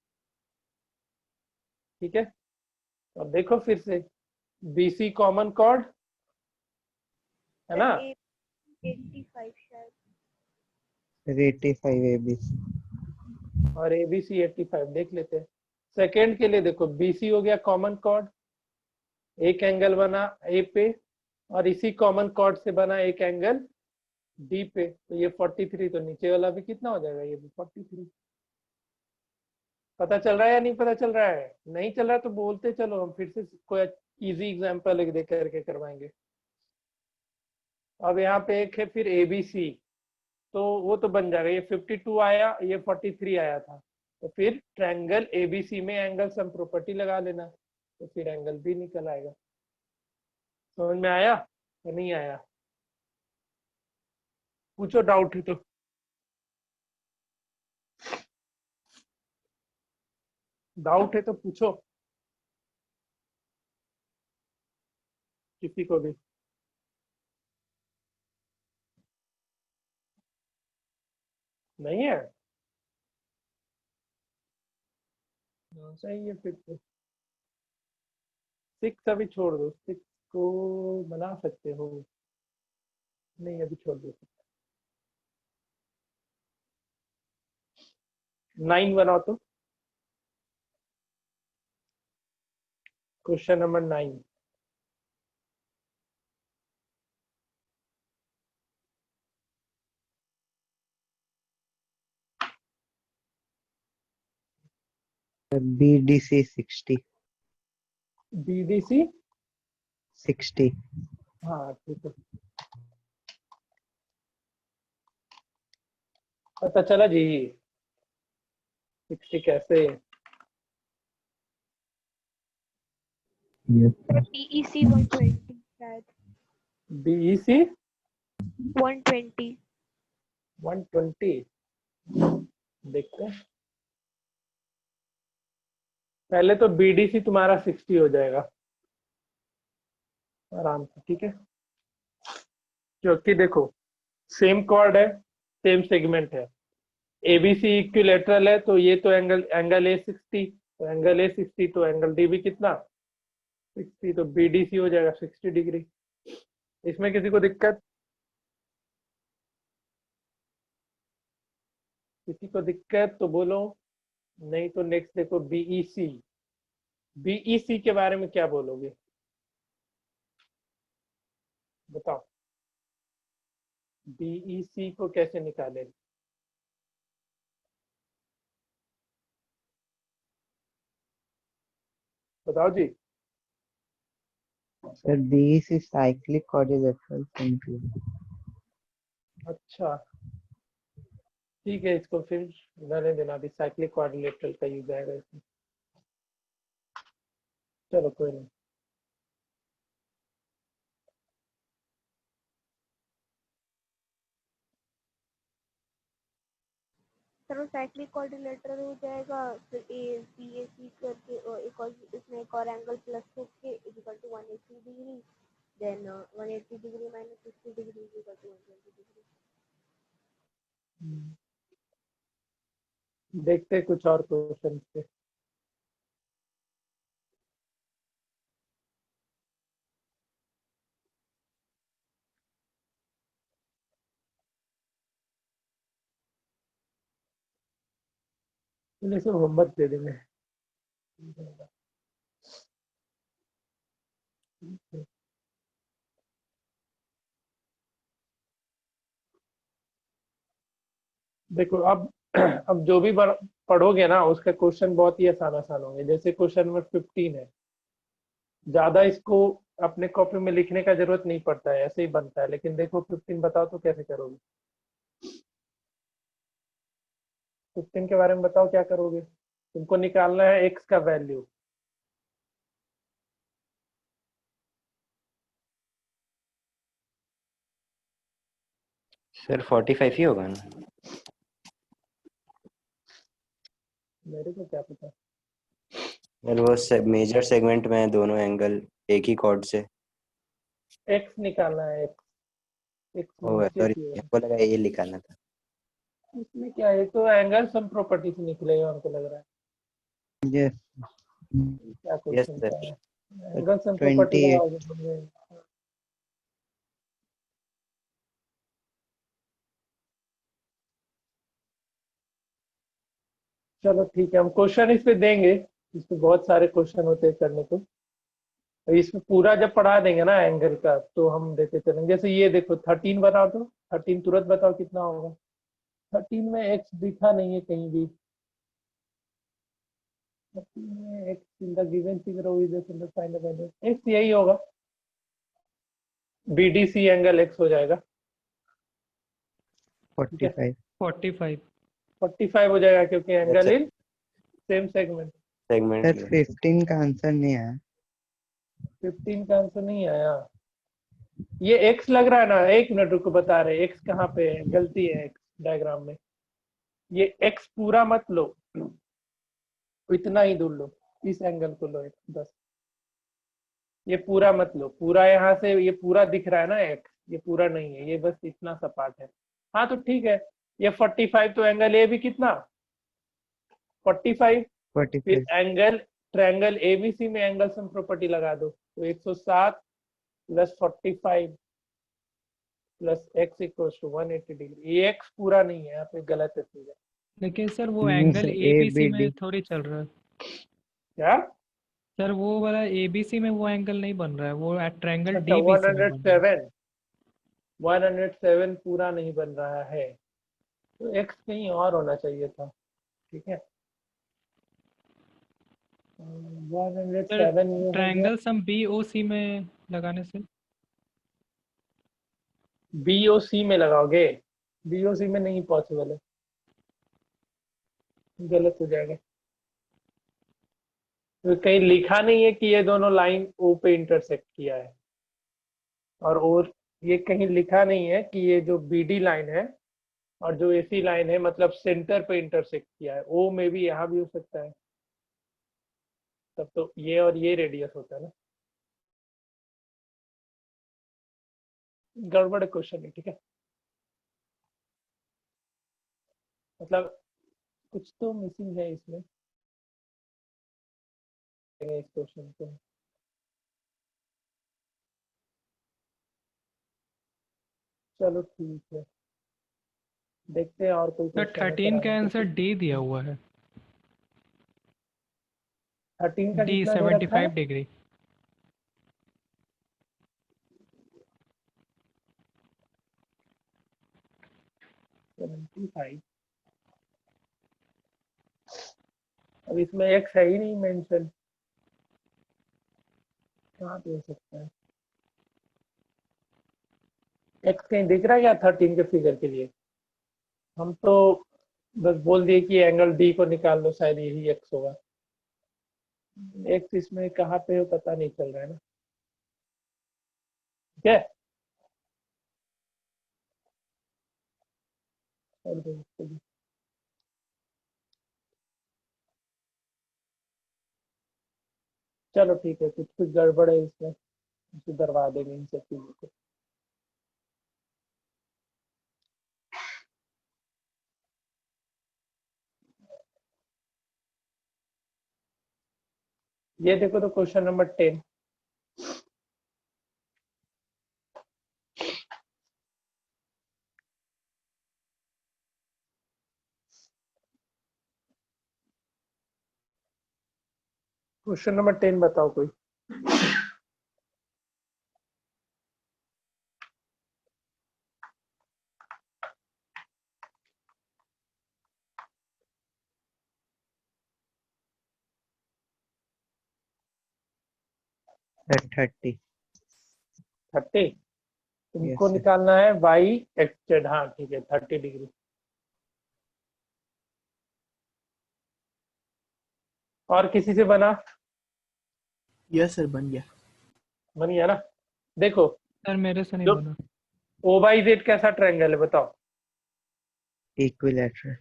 ठीक है। और देखो फिर से BC कॉमन कॉर्ड है ना, 85 शायद। सर 85 ABC और ABC 85 देख लेते हैं। सेकेंड के लिए देखो BC हो गया कॉमन कॉर्ड, एक एंगल बना A पे और इसी कॉमन कॉर्ड से बना एक एंगल D पे, तो ये 43, तो नीचे वाला भी कितना हो जाएगा? ये भी 43। पता चल रहा है या नहीं पता चल रहा है? नहीं चल रहा तो बोलते चलो, हम फिर से कोई इजी एग्जांपल एक दे करके करवाएंगे। अब यहाँ पे एक है फिर ABC, तो वो तो बन जाएगा, ये 52 आया, ये 43 आया था, तो फिर ट्रायंगल ABC में एंगल सम प्रॉपर्टी लगा लेना, तो फिर एंगल भी निकल आएगा। समझ में आया या नहीं आया? पूछो डाउट है तो। डाउट है तो पूछो किसी को भी। नहीं है? सही है फिर तो। 6 अभी छोड़ दो, 6 को बना सकते हो, नहीं अभी छोड़ दो। 9 बनाओ तो, question number 9। Sir BDC 60 BDC 60 हाँ ठीक है, पता चला जी 60 कैसे? DEC 120 शायद। BEC 120। 120 देखते हैं। पहले तो BDC तुम्हारा 60 हो जाएगा आराम से, ठीक है, क्योंकि देखो सेम कॉर्ड है, सेम सेगमेंट है, एबीसी इक्विलेटरल है, तो ये तो एंगल ए 60, तो एंगल ए 60, तो एंगल डी भी कितना 60, तो बीडीसी हो जाएगा 60 डिग्री। इसमें किसी को दिक्कत? किसी को दिक्कत तो बोलो, नहीं तो नेक्स्ट देखो बीईसी। बीईसी के बारे में क्या बोलोगे, बताओ। बीईसी को कैसे निकाले? बताओ जी। Sir, these is cyclic quadrilateral simply. अच्छा ठीक है, इसको फिर रहने देना, अभी साइक्लिक क्वाड्रिलेटरल का यूज आएगा इसमें। चलो कोई नहीं। सर वो साइक्लिक क्वाड्रिलेटरल हो जाएगा, फिर ए बी ए सी करके एक और इसमें एक और एंगल प्लस होके equal to 180 degree, then 180 degree minus 60 degree equal to 120 degree. देखते हैं कुछ और क्वेश्चन पे। इन्हें सब होमवर्क दे देंगे। देखो अब अब जो भी पढ़ोगे ना उसका क्वेश्चन बहुत ही आसान आसान होंगे। जैसे क्वेश्चन नंबर 15 है, ज्यादा इसको अपने कॉपी में लिखने का जरूरत नहीं पड़ता है, ऐसे ही बनता है। लेकिन देखो 15 बताओ तो कैसे करोगे? 15 के बारे में बताओ क्या करोगे? तुमको निकालना है एक्स का वैल्यू। सर 45 ही होगा ना? मेरे को क्या पता। सर वो मेजर सेगमेंट में दोनों एंगल एक ही कॉर्ड से। एक्स निकालना है, एक्स एक्स ओ नीचे सॉरी, की है। हमको लगा ये निकालना था। इसमें क्या है, तो एंगल सम प्रॉपर्टी से निकलेगा हमको लग रहा है। Yes. क्या यस क्वेश्चन सर। था? Angle sum property 28. लगाओगे। चलो ठीक है, हम क्वेश्चन इस पे देंगे। इसमें बहुत सारे क्वेश्चन होते हैं करने को, तो इसमें पूरा जब पढ़ा देंगे ना एंगल का तो हम देते चलेंगे। जैसे ये देखो 13 बनाओ तो 13 तुरंत बताओ कितना होगा। 13 में एक्स दिखा नहीं है कहीं भी। 13 में x in the given figure of is in the find the value x, यही होगा। बीडीसी एंगल एक्स हो जाएगा। ठीक है, 45. 45। 45 हो जाएगा क्योंकि यस एंगल सर, इन सेम सेगमेंट। सेगमेंट Sir, में। 15 का आंसर नहीं आया. 15 का आंसर नहीं आया। ये एक्स लग रहा है ना, एक मिनट रुको बता रहे एक्स कहाँ पे है, गलती है एक्स डायग्राम में। ये एक्स पूरा मत लो, इतना ही दूर लो, इस एंगल को लो बस। ये पूरा मत लो, पूरा यहाँ से ये पूरा दिख रहा है ना एक्स, ये पूरा नहीं है, ये बस इतना सा पार्ट है। हाँ तो ठीक है, ये 45, तो एंगल ए भी कितना 45। फिर 45. एंगल ट्रायंगल एबीसी में एंगल सम प्रॉपर्टी लगा दो, तो 107 plus 45 plus x equal to 180 degree. ये एक्स पूरा नहीं है, यहाँ पे गलत है सीधा। लेकिन सर वो Means angle A, ABC B, में D. थोड़ी चल रहा है। क्या? सर वो वाला एबीसी में वो एंगल नहीं बन रहा है, वो ट्रायंगल अच्छा डीबीसी में बन रहा है। 107 पूरा नहीं बन रहा है, तो एक्स कहीं और होना चाहिए था। ठीक है, सर 107 ये हो गया। ट्रायंगल सम बीओसी में लगाने से। बीओसी में लगाओगे? बीओसी में नहीं पॉसिबल है, गलत हो जाएगा। तो कहीं लिखा नहीं है कि ये दोनों लाइन ओ पे इंटरसेक्ट किया है, और ये कहीं लिखा नहीं है कि ये जो बीडी लाइन है और जो एसी लाइन है मतलब सेंटर पे इंटरसेक्ट किया है। ओ में भी यहाँ भी हो सकता है, तब तो ये और ये रेडियस होता है ना। गड़बड़ क्वेश्चन है, ठीक है। मतलब कुछ तो मिसिंग है इसमें इस क्वेश्चन को। चलो ठीक है, देखते हैं और कोई सर क्वेश्चन है 13 का कराने आंसर को। डी दिया हुआ है। 13 का डी कितना दे रखा है? 75 डिग्री। फाइव। अब इसमें एक्स है ही नहीं मेंशन, कहाँ पे हो सकता है? एक्स कहीं दिख रहा है क्या 13 के फिगर के लिए? हम तो बस बोल दिए कि एंगल डी को निकाल लो, शायद यही एक्स होगा। एक्स इसमें कहाँ पे हो पता नहीं चल रहा है ना। ठीक है, छोड़ दो इसको भी। चलो ठीक है, कुछ कुछ गड़बड़ है इसमें, सुधरवा देंगे इन सब चीजों को। ये देखो तो क्वेश्चन नंबर 10। क्वेश्चन नंबर 10 बताओ कोई। Sir, 30. 30 Yes, तुमको sir. निकालना है वाई एक्स जेड। हाँ ठीक है, 30 डिग्री। और किसी से बना? यस सर, बन गया। बन गया ना? देखो, सर मेरे से नहीं जो बना। ओ बाई जेड कैसा ट्रायंगल है बताओ? Equilateral.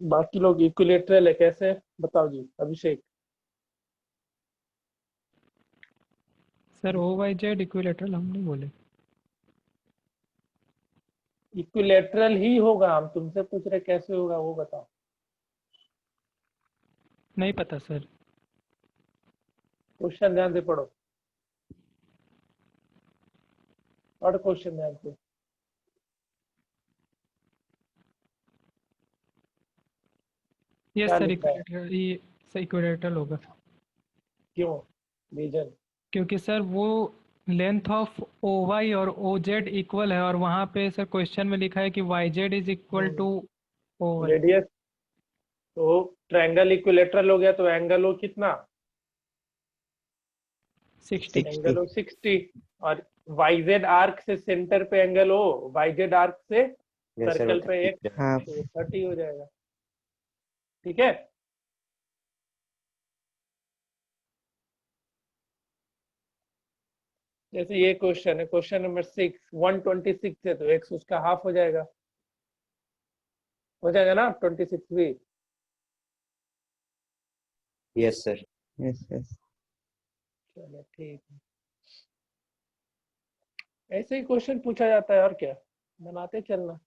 बाकी लोग इक्विलेटरल है, कैसे बताओ ji Abhishek? Sir O Y Z equilateral हम नहीं बोले। इक्विलेटरल ही होगा, हम तुमसे पूछ रहे कैसे होगा वो बताओ। नहीं पता सर। क्वेश्चन ध्यान से पढ़ो, और क्वेश्चन ध्यान से। यस क्या सर, लिखा है? इक्विलेटरल ये सर इक्विलेटरल होगा। क्यों? रीजन? क्योंकि सर वो लेंथ ऑफ ओ वाई और ओ जेड इक्वल है, और वहाँ पे सर क्वेश्चन में लिखा है कि Y Z is equal to O Y. Radius. तो ट्रायंगल इक्विलेटरल हो गया तो एंगल हो कितना? 60। एंगल हो 60। और वाईजेड आर्क से सेंटर पे एंगल हो वाईजेड आर्क से Yes, sir, सर्कल वो पे 30 एक, Half. तो 30 हो जाएगा। ठीक है, जैसे ये क्वेश्चन है, क्वेश्चन नंबर 6, 126 है तो एक्स उसका हाफ हो जाएगा ना 26 भी। Yes, sir. Yes, yes. चलो ठीक है, ऐसे ही क्वेश्चन पूछा जाता है और क्या, बनाते चलना।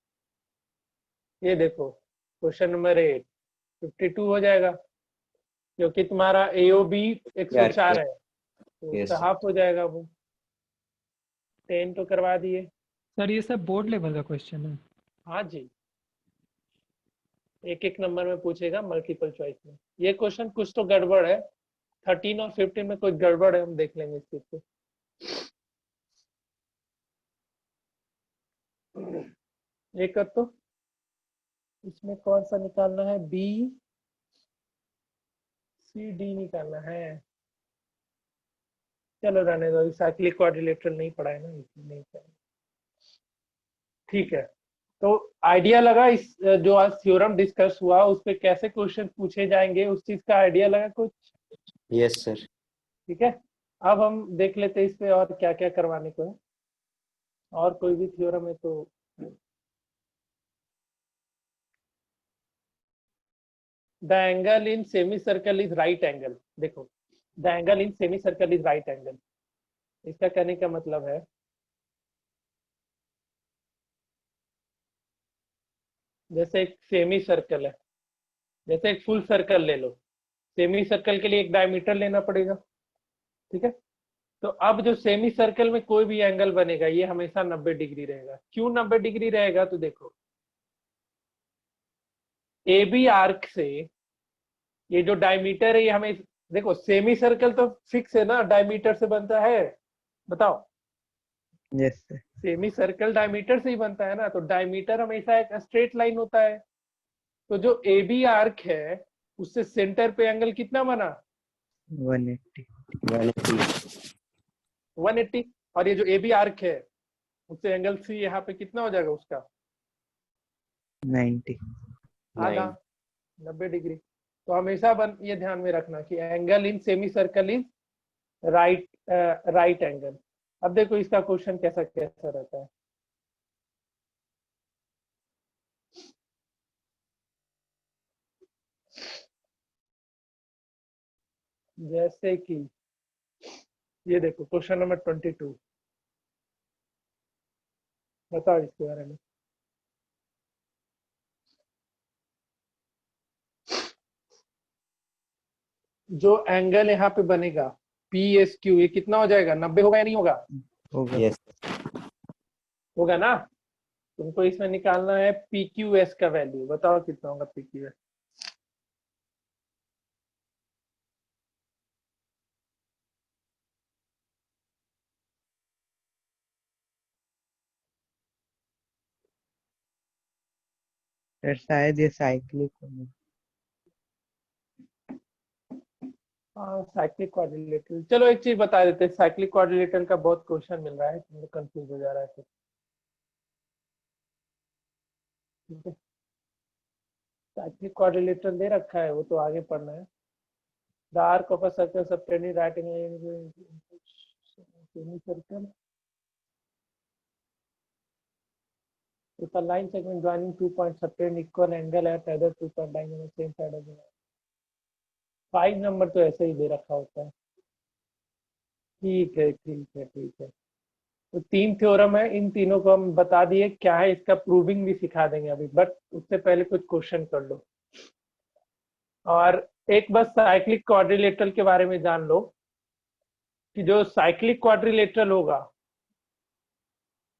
ये देखो क्वेश्चन नंबर 8, 52 हो जाएगा क्योंकि तुम्हारा AOB 104 है तो Yes, उसका sir. हाफ हो जाएगा वो। 10 तो करवा दिए। सर ये सब बोर्ड लेवल का क्वेश्चन है। हाँ जी, एक एक नंबर में पूछेगा मल्टीपल चॉइस में। ये क्वेश्चन कुछ तो गड़बड़ है, 13 और 15 में कुछ गड़बड़ है, हम देख लेंगे इस चीज को। एक तो इसमें कौन सा निकालना है? BCD निकालना है। चलो रहने दो, साइक्लिक क्वाड्रिलेटरल नहीं पढ़ा है ना, इसलिए नहीं पढ़ा। ठीक है, तो आइडिया लगा इस जो आज थ्योरम डिस्कस हुआ उस पे कैसे क्वेश्चन पूछे जाएंगे, उस चीज का आइडिया लगा कुछ? Yes, sir. ठीक है, अब हम देख लेते हैं इस पे और क्या क्या करवाने को है। और कोई भी थ्योरम है तो the angle in semi circle is right angle. देखो, the angle in semi circle is right angle, इसका कहने का मतलब है जैसे एक सेमी सर्कल है, जैसे एक फुल सर्कल ले लो, सेमी सर्कल के लिए एक डायमीटर लेना पड़ेगा, ठीक है। तो अब जो सेमी सर्कल में कोई भी एंगल बनेगा ये हमेशा 90 डिग्री रहेगा। क्यों 90 डिग्री रहेगा? तो देखो ए बी आर्क से ये जो डायमीटर है ये हमें, देखो सेमी सर्कल तो फिक्स है ना, डायमीटर से बनता है, बताओ। Yes, sir. Semi circle diameter से ही बनता है ना, तो डायमीटर हमेशा एक स्ट्रेट लाइन होता है। तो जो ए बी आर्क है उससे सेंटर पे एंगल कितना बना? 180. 180। और ये जो ए बी आर्क है उससे एंगल सी यहाँ पे कितना हो जाएगा उसका? 90. आधा, 90 डिग्री। तो हमेशा ये ध्यान में रखना कि angle in semi circle is right angle. अब देखो इसका क्वेश्चन कैसा कैसा रहता है। जैसे कि ये देखो क्वेश्चन नंबर 22, बताओ इसके बारे में। जो एंगल यहाँ पे बनेगा पी एस क्यू, ये कितना हो जाएगा? 90 होगा या नहीं होगा? होगा. यस होगा ना। तुमको इसमें निकालना है पी क्यू एस का वैल्यू, बताओ कितना होगा पी क्यू एस। सर शायद ये साइक्लिक होगा. हाँ साइक्लिक क्वाड्रिलेटरल। चलो एक चीज बता देते हैं, साइक्लिक क्वाड्रिलेटरल का बहुत क्वेश्चन मिल रहा है, तुम लोग कंफ्यूज हो जा रहा है फिर, ठीक है। साइक्लिक क्वाड्रिलेटरल दे रखा है, वो तो आगे पढ़ना है। The arc of a circle subtending right angle semi circle with a line segment joining 2 points subtend equal angle at other 2 point lying on the same side of the line। 5 number तो ऐसे ही दे रखा होता है। ठीक है ठीक है ठीक है। तो 3 थ्योरम है, इन तीनों को हम बता दिए क्या है, इसका प्रूविंग भी सिखा देंगे अभी, बट उससे पहले कुछ क्वेश्चन कर लो। और एक बस साइक्लिक क्वाड्रिलेटरल के बारे में जान लो कि जो साइक्लिक क्वाड्रिलेटरल होगा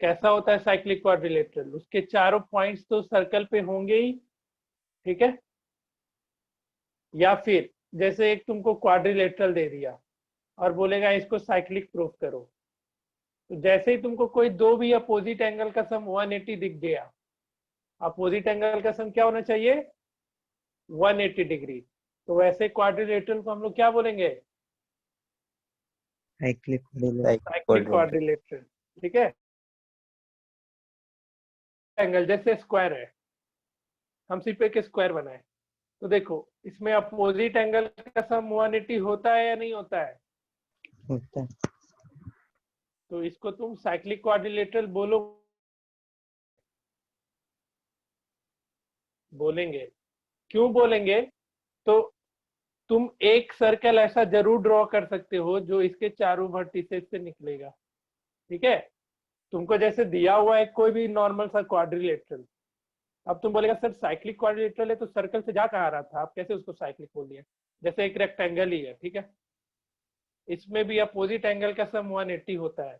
कैसा होता है। साइक्लिक क्वाड्रिलेटरल उसके चारों पॉइंट्स तो सर्कल पे होंगे ही, ठीक है। या फिर जैसे एक तुमको क्वाड्रिलेटरल दे दिया और बोलेगा इसको साइक्लिक प्रूफ करो, तो जैसे ही तुमको कोई दो भी अपोजिट एंगल का सम 180 दिख गया, अपोजिट एंगल का सम क्या होना चाहिए? 180 डिग्री। तो वैसे क्वाड्रिलेटरल को हम लोग क्या बोलेंगे? साइक्लिक साइक्लिक क्वाड्रिलेटरल, ठीक है। एंगल जैसे स्क्वायर है, हम सिर्फ एक स्क्वायर बनाए, तो देखो इसमें अपोजिट एंगल का सम 180 होता है या नहीं होता है? होता है. तो इसको तुम साइक्लिक क्वाड्रिलेटरल बोलेंगे। क्यों बोलेंगे? तो तुम एक सर्कल ऐसा जरूर ड्रॉ कर सकते हो जो इसके चारों वर्टिसेस से निकलेगा, ठीक है। तुमको जैसे दिया हुआ है कोई भी नॉर्मल सा क्वाड्रिलेटरल, अब तुम बोलेगा सर साइक्लिक क्वाड्रिलेटरल है तो सर्कल से जा कहाँ रहा था, आप कैसे उसको साइक्लिक बोल दिया? जैसे एक रेक्टेंगल ही है, ठीक है, इसमें भी अपोजिट एंगल का सम 180 होता है,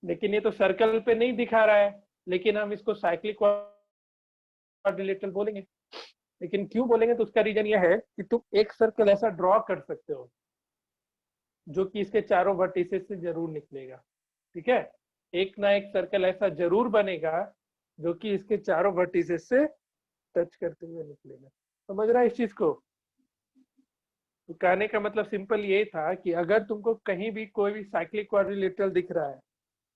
लेकिन ये तो सर्कल पे नहीं दिखा रहा है, लेकिन हम इसको साइक्लिक क्वाड्रिलेटरल बोलेंगे। लेकिन क्यों बोलेंगे? तो उसका रीजन यह है कि तुम एक सर्कल ऐसा ड्रॉ कर सकते हो जो कि इसके चारों वर्टिसेस से जरूर निकलेगा, ठीक है। एक ना एक सर्कल ऐसा जरूर बनेगा जो कि इसके चारों वर्टिसेस से टच करते हुए निकलेगा। समझ रहा है इस चीज को? तो कहने का मतलब सिंपल ये था कि अगर तुमको कहीं भी कोई भी साइक्लिक क्वाड्रिलेटरल दिख रहा है,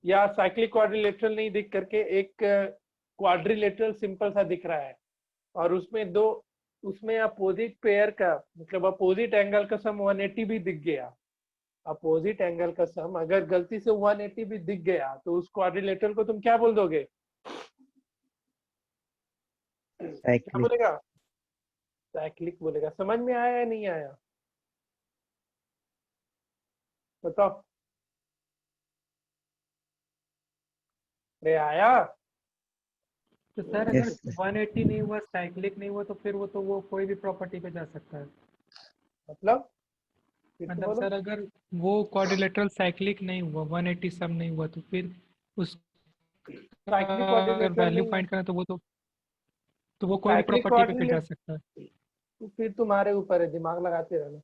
या साइक्लिक क्वाड्रिलेटरल नहीं दिख करके एक क्वाड्रिलेटरल सिंपल सा दिख रहा है, और उसमें अपोजिट पेयर का मतलब अपोजिट एंगल का सम 180 भी दिख गया, अपोजिट एंगल का सम अगर गलती से 180 भी दिख गया, तो उस क्वाड्रिलेटरल को तुम क्या बोल दोगे? क्या साइक्लिक. बोलेगा? साइक्लिक बोलेगा। समझ में आया या नहीं आया? बताओ। अरे आया? तो सर अगर Yes, sir. 180 नहीं हुआ, साइक्लिक नहीं हुआ, तो फिर वो कोई भी प्रॉपर्टी पे जा सकता है। मतलब फिर तो मतलब बोलो। सर अगर वो क्वाड्रिलेटरल साइक्लिक नहीं हुआ, 180 सम नहीं हुआ, तो फिर उसका साइक्लिक अगर क्वाड्रिलेटरल वैल्यू नहीं है। फाइंड करें तो वो कोई भी साइक्लिक प्रॉपर्टी पे जा क्वाड्रिलेट सकता है। तो फिर तुम्हारे ऊपर है, दिमाग लगाते रहना,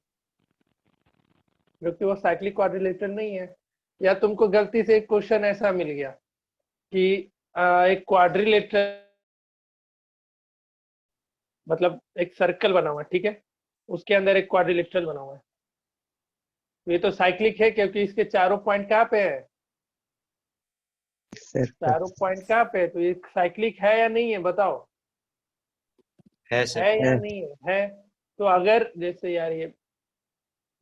क्योंकि वो साइक्लिक क्वाड्रिलेटरल नहीं है। या तुमको गलती से एक क्वेश्चन ऐसा मिल गया कि एक क्वाड्रिलेटरल, मतलब एक सर्कल बना हुआ है, ठीक है, उसके अंदर एक क्वाड्रिलेटरल बना हुआ है, तो ये तो साइक्लिक है क्योंकि इसके चारों पॉइंट कहाँ पे है, Circle. चारों पॉइंट कहाँ पे है, तो ये साइक्लिक है या नहीं है बताओ, है है सर। या है. नहीं है। तो अगर जैसे यार ये,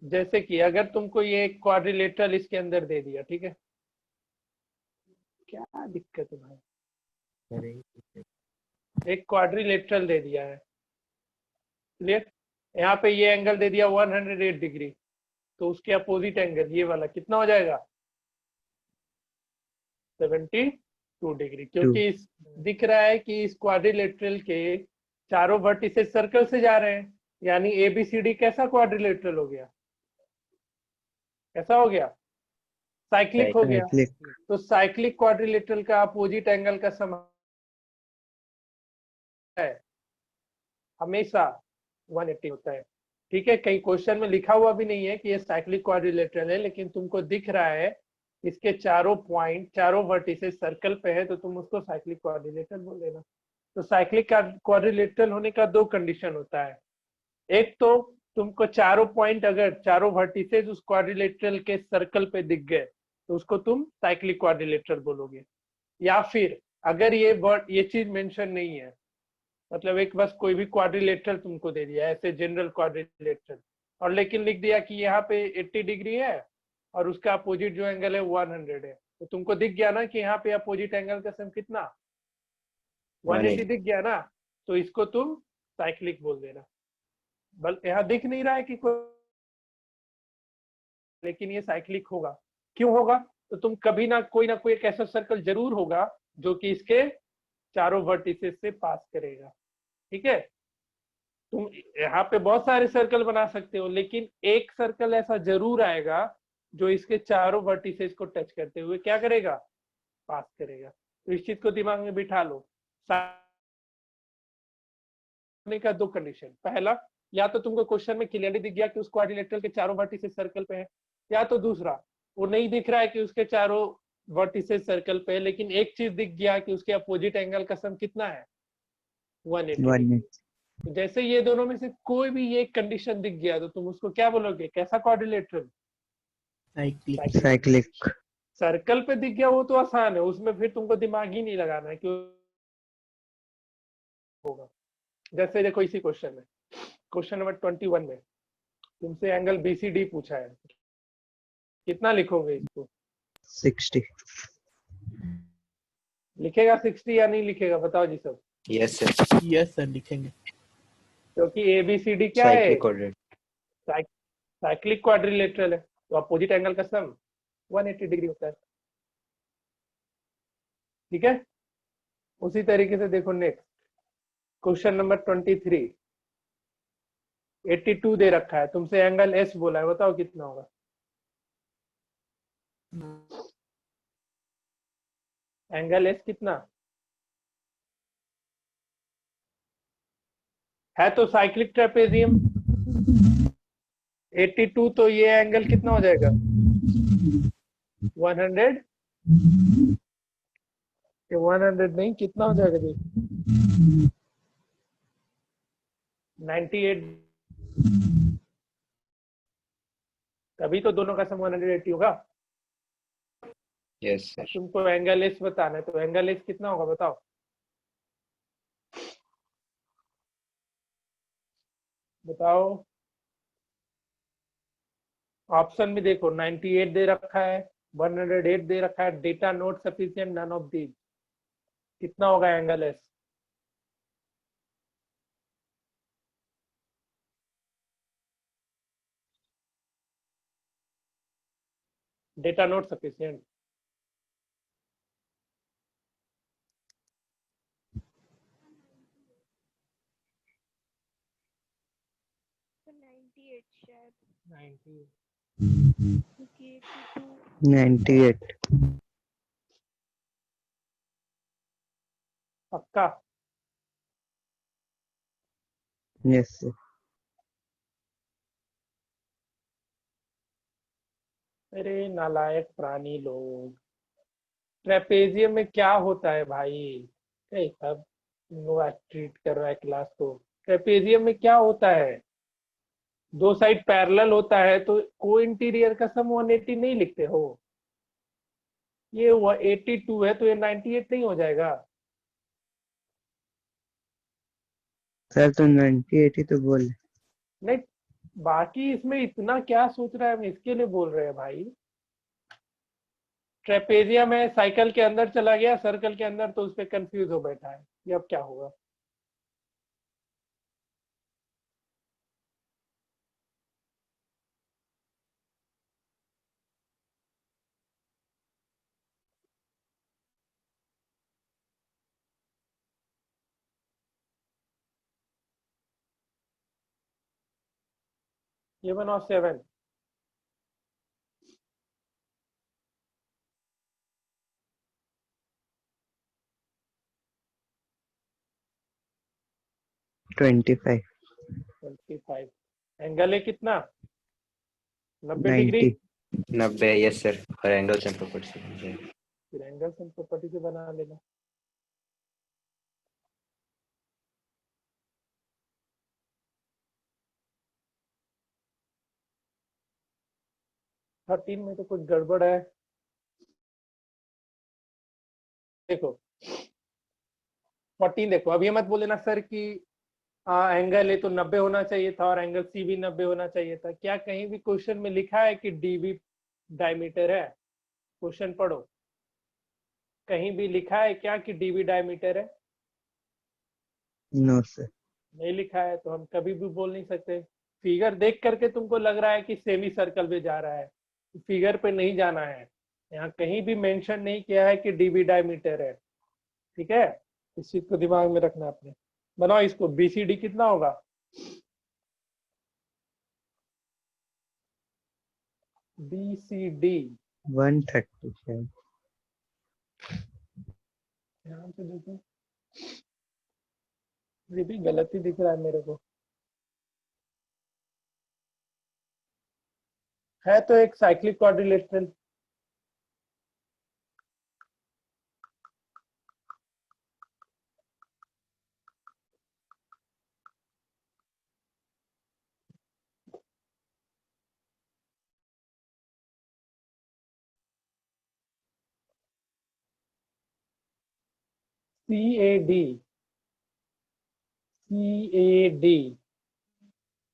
जैसे कि अगर तुमको ये क्वाड्रिलेटरल इसके अंदर दे दिया, ठीक है, क्या दिक्कत है भाई, एक क्वाड्रिलेटरल दे दिया है, क्लियर, यहाँ पे ये एंगल दे दिया 108 डिग्री, तो उसके अपोजिट एंगल ये वाला कितना हो जाएगा, 72 डिग्री, क्योंकि इस दिख रहा है कि इस क्वाड्रिलेटरल के चारों वर्टिसेस सर्कल से जा रहे हैं, यानी एबीसीडी कैसा क्वाड्रिलेटरल हो गया, कैसा हो गया, साइक्लिक हो गया। Cyclic. तो साइक्लिक क्वाड्रिलेटरल का अपोजिट एंगल का सम है हमेशा 180 होता है, ठीक है। कहीं क्वेश्चन में लिखा हुआ भी नहीं है कि ये साइक्लिक क्वाड्रिलेटरल है, लेकिन तुमको दिख रहा है इसके चारों पॉइंट, चारों वर्टिसेस सर्कल पे है, तो तुम उसको साइक्लिक क्वाड्रिलेटरल बोल देना। तो साइक्लिक क्वाड्रिलेटरल होने का दो कंडीशन होता है, एक तो तुमको चारों पॉइंट, अगर चारों वर्टिसेस उस क्वाड्रिलेटरल के सर्कल पे दिख गए तो उसको तुम साइक्लिक क्वाड्रिलेटरल बोलोगे, या फिर अगर ये वर्ड, ये चीज मेंशन नहीं है, मतलब एक बस कोई भी क्वाड्रिलेटरल तुमको दे दिया ऐसे जनरल क्वाड्रिलेटरल, और लेकिन लिख दिया कि यहाँ पे 80 डिग्री है और उसका अपोजिट जो एंगल है 100 है, तो तुमको दिख गया ना कि यहाँ पे अपोजिट एंगल का सम कितना, 180 दिख गया ना, तो इसको तुम साइक्लिक बोल देना। बल यहाँ दिख नहीं रहा है कि कोई, लेकिन ये साइक्लिक होगा, क्यों होगा, तो तुम कभी ना कोई एक ऐसा सर्कल जरूर होगा जो कि इसके चारों वर्टिसेस से पास करेगा, ठीक है। तुम यहाँ पे बहुत सारे सर्कल बना सकते हो, लेकिन एक सर्कल ऐसा जरूर आएगा जो इसके चारों वर्टिसेस को टच करते हुए क्या करेगा, पास करेगा। तो इस चीज को दिमाग में बिठा लो। का दो कंडीशन, पहला, या तो तुमको क्वेश्चन में क्लियरली दिख गया कि उस क्वाड्रिलेटरल के चारों वर्टिसेस सर्कल पे है, या तो दूसरा, वो नहीं दिख रहा है कि उसके चारों वर्टिसेस सर्कल पे है, लेकिन एक चीज दिख गया कि उसके अपोजिट एंगल का सम कितना है, 180 डिग्री। 180. तो जैसे ये दोनों में से कोई भी एक कंडीशन दिख गया तो तुम उसको क्या बोलोगे, कैसा क्वाड्रिलेटरल, Cyclic. Cyclic. सर्कल पे दिख गया वो तो आसान है, उसमें फिर तुमको दिमाग ही नहीं लगाना है क्यों होगा। जैसे देखो इसी क्वेश्चन में, क्वेश्चन नंबर 21 में तुमसे एंगल बीसीडी पूछा है, कितना लिखोगे इसको, 60. लिखेगा 60 या नहीं लिखेगा, बताओ जी सब, यस सर। Yes sir, लिखेंगे. क्योंकि एबीसीडी क्या है, साइक्लिक क्वाड्रेट। साइक्लिक क्वाड्रिलेटरल है, तो अपोजिट एंगल का सम 180 डिग्री होता है, ठीक है। उसी तरीके से देखो नेक्स्ट क्वेश्चन नंबर 23, 82 दे रखा है, तुमसे एंगल एस बोला है, बताओ कितना होगा, एंगल एस कितना है, तो साइक्लिक ट्रेपेजियम 82, तो ये एंगल कितना हो जाएगा 100, 100 नहीं, कितना हो जाएगा जी 98, तभी तो दोनों का सम 180 होगा। यस अब सर। तुमको एंगल एस बताना है, तो एंगल एस कितना होगा बताओ, बताओ, ऑप्शन में देखो 98 दे रखा है, 108 दे रखा है, data not sufficient none of these, कितना होगा angle S, data not sufficient, शायद 90 क्योंकि 82 98. पक्का? Yes, sir. अरे नालायक प्राणी लोग, ट्रेपेजियम में क्या होता है भाई? कई सब तुम लोग ट्रीट कर रहा है क्लास को। ट्रेपेजियम में क्या होता है? दो साइड पैरेलल होता है तो को इंटीरियर का सम 180 नहीं लिखते हो? ये 82 है तो ये 98 नहीं हो जाएगा? सर तो 98 ही तो बोल. नहीं, बाकी इसमें इतना क्या सोच रहा है, हम इसके लिए बोल रहे हैं भाई। ट्रेपेजियम है, साइकिल के अंदर चला गया सर्कल के अंदर, तो उस पर कंफ्यूज हो बैठा है। ये अब क्या होगा? ये बनाओ 7। ट्वेंटी 25 एंगल है कितना? 90 डिग्री। 90. 90, यस सर, और एंगल्स एंड प्रॉपर्टीज। फिर एंगल्स एंड प्रॉपर्टी से बना लेना। हर 3 में तो कुछ गड़बड़ है। देखो 14 देखो, अब ये मत बोल देना सर कि एंगल है तो 90 होना चाहिए था और एंगल सी भी 90 होना चाहिए था। क्या कहीं भी क्वेश्चन में लिखा है कि डीबी डायमीटर है? क्वेश्चन पढ़ो, कहीं भी लिखा है क्या कि डीबी डायमीटर है? No sir. नहीं लिखा है तो हम कभी भी बोल नहीं सकते। फिगर देख करके तुमको लग रहा है कि सेमी सर्कल पे जा रहा है, फिगर पे नहीं जाना है। यहाँ कहीं भी मेंशन नहीं किया है कि डीबी डायमीटर है। ठीक है, इस चीज को दिमाग में रखना आपने। बनाओ इसको, बीसीडी कितना होगा? बीसीडी 130 शायद. ध्यान से देखो, ये भी गलत ही दिख रहा है मेरे को। है तो एक साइक्लिक क्वाड्रिलेटरल। CAD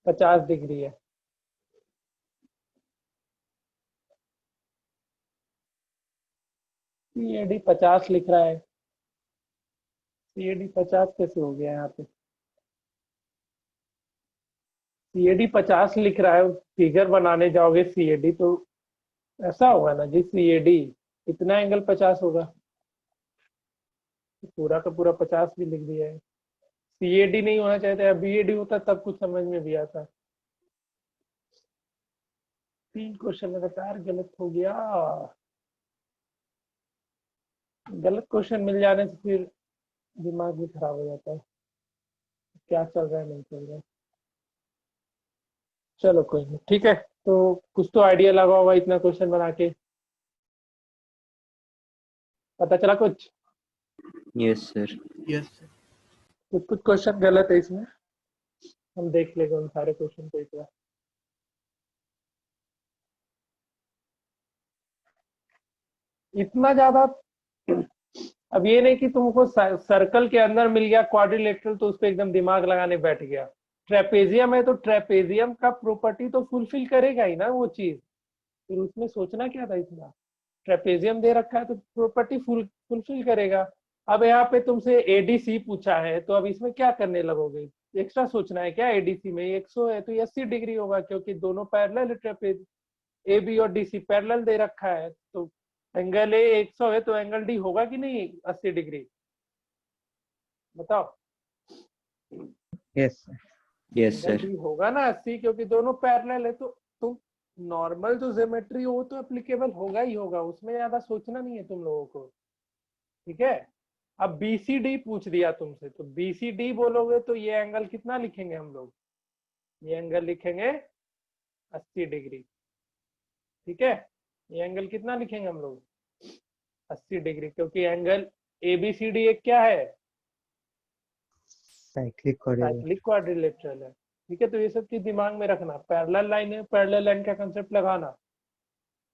50 डिग्री है। CAD 50 लिख रहा है। CAD 50 कैसे हो गया यहाँ पे? CAD 50 लिख रहा है, फिगर बनाने जाओगे CAD तो ऐसा होगा ना जी। CAD इतना एंगल 50 होगा, पूरा का पूरा 50 भी लिख दिया है। CAD नहीं होना चाहिए था, BAD होता तब कुछ समझ में भी आता। 3 क्वेश्चन लगातार गलत हो गया। गलत क्वेश्चन मिल जाने से फिर दिमाग भी खराब हो जाता है, क्या चल रहा है नहीं चल रहा है। चलो कोई नहीं, ठीक है। तो कुछ तो आइडिया लगा होगा इतना क्वेश्चन बना के, पता चला कुछ? Yes sir. Yes sir. कुछ कुछ क्वेश्चन गलत है इसमें, हम देख लेंगे उन सारे क्वेश्चन को एक बार। इतना ज्यादा अब ये नहीं कि तुमको सर्कल के अंदर मिल गया क्वाड्रिलेटरल तो उस पर एकदम दिमाग लगाने बैठ गया। ट्रेपेजियम है तो ट्रेपेजियम का प्रॉपर्टी तो फुलफिल करेगा ही ना वो चीज, फिर उसमें सोचना क्या था इतना? ट्रेपेजियम दे रखा है तो प्रॉपर्टी फुलफिल करेगा। अब यहाँ पे तुमसे एडीसी पूछा है तो अब इसमें क्या करने लगोगे? एक्स्ट्रा सोचना है क्या? एडीसी में 100 है तो 80 डिग्री होगा, क्योंकि दोनों पैरेलल ट्रेपेज, ए बी और डीसी पैरेलल दे रखा है। तो एंगल ए 100 है तो एंगल डी होगा कि नहीं 80 डिग्री? बताओ। Yes sir. Yes angle sir. भी होगा ना 80, क्योंकि दोनों पैरेलल है। तो तुम नॉर्मल जो ज्योमेट्री हो वो तो एप्लीकेबल होगा ही होगा, उसमें ज्यादा सोचना नहीं है तुम लोगों को। ठीक है, अब BCD पूछ दिया तुमसे, तो BCD बोलोगे तो ये एंगल कितना लिखेंगे हम लोग? ये एंगल लिखेंगे 80 डिग्री। ठीक है, ये एंगल कितना लिखेंगे हम लोग? 80 डिग्री, क्योंकि एंगल ABCD एक क्या है? Cyclic coordinate. साइक्लिक क्वाड्रिलेटरल है। ठीक है, तो ये सब चीज दिमाग में रखना। पैरेलल लाइन है, पैरेलल लाइन का कंसेप्ट लगाना।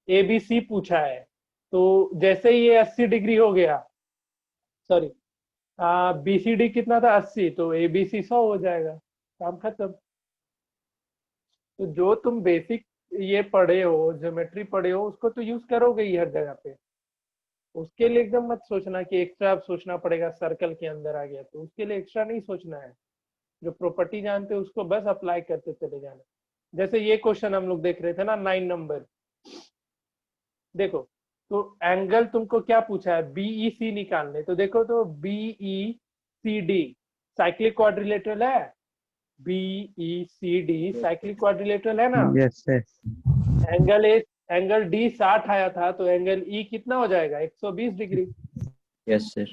ABC पूछा है, तो जैसे ही ये 80 डिग्री हो गया, सॉरी BCD कितना था 80, तो ABC 100 हो जाएगा, काम खत्म। तो जो तुम बेसिक ये पढ़े हो, ज्योमेट्री पढ़े हो, उसको तो यूज करोगे ही हर जगह पे। उसके लिए एकदम मत सोचना कि एक्स्ट्रा अब सोचना पड़ेगा, सर्कल के अंदर आ गया तो उसके लिए एक्स्ट्रा नहीं सोचना है। जो प्रॉपर्टी जानते हो उसको बस अप्लाई करते चले जाना। जैसे ये क्वेश्चन हम लोग देख रहे थे ना 9 नंबर, देखो तो एंगल तुमको क्या पूछा है? BEC निकालने। तो देखो तो BECD साइक्लिक क्वाड्रिलेटरल है। BECD साइक्लिक क्वाड्रिलेटरल है ना। Yes sir. एंगल D 60 आया था, तो एंगल E कितना हो जाएगा? 120 डिग्री। Yes sir.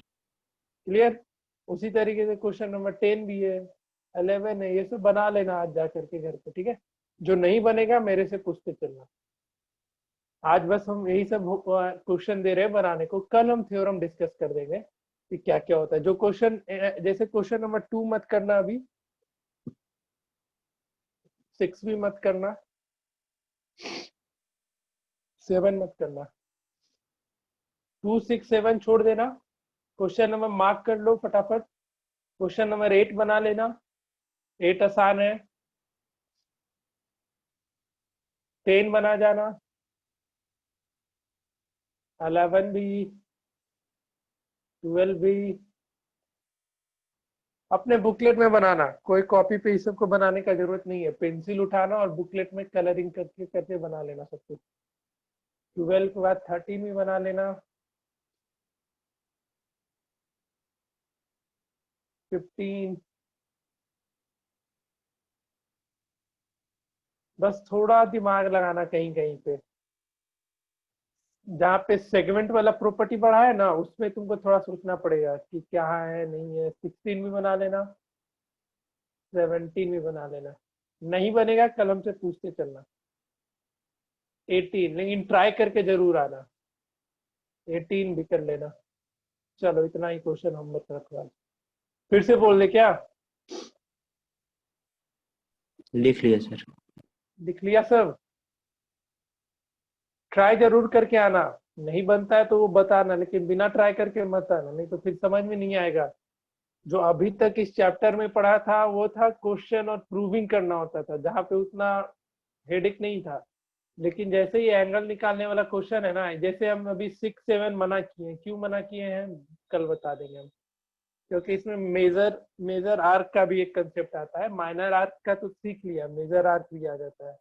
क्लियर? उसी तरीके से क्वेश्चन नंबर 10 भी है, 11 है, ये सब बना लेना आज जा करके घर पे। ठीक है, जो नहीं बनेगा मेरे से पूछते चलना। आज बस हम यही सब क्वेश्चन दे रहे हैं बनाने को, कल हम थ्योरम डिस्कस कर देंगे कि क्या क्या होता है। जो क्वेश्चन जैसे क्वेश्चन नंबर 2 मत करना, अभी 6 भी मत करना, 7 मत करना, 2, 6, 7 छोड़ देना। क्वेश्चन नंबर मार्क कर लो फटाफट। क्वेश्चन नंबर 8 बना लेना, 8 आसान है। 10 बना जाना, 11 भी, 12 भी। अपने बुकलेट में बनाना, कोई कॉपी पे इस सब को बनाने का जरूरत नहीं है। पेंसिल उठाना और बुकलेट में कलरिंग करके करके बना लेना सब कुछ। 12 के बाद 13 भी बना लेना, 15। बस थोड़ा दिमाग लगाना कहीं कहीं पे, जहाँ पे सेगमेंट वाला प्रॉपर्टी पढ़ा है ना, उसमें तुमको थोड़ा सोचना पड़ेगा कि क्या है नहीं है। 16 भी बना लेना, 17 भी बना लेना। नहीं बनेगा कलम से पूछते चलना। 18, लेकिन ट्राई करके जरूर आना। 18 भी कर लेना। चलो इतना ही क्वेश्चन हम मत रखवा, फिर से बोल दे क्या? लिख लिया सर। लिख लिया सब? ट्राई जरूर करके आना। नहीं बनता है तो वो बताना, लेकिन बिना ट्राई करके मत आना, नहीं तो फिर समझ में नहीं आएगा। जो अभी तक इस चैप्टर में पढ़ा था वो था क्वेश्चन और प्रूविंग करना होता था, जहाँ पे उतना हेडेक नहीं था। लेकिन जैसे ही एंगल निकालने वाला क्वेश्चन है ना, जैसे हम अभी 6, 7 मना किए हैं, क्यों मना किए हैं कल बता देंगे हम। क्योंकि इसमें मेजर आर्क का भी एक कंसेप्ट आता है। माइनर आर्क का तो सीख लिया, मेजर आर्क भी आ जाता है।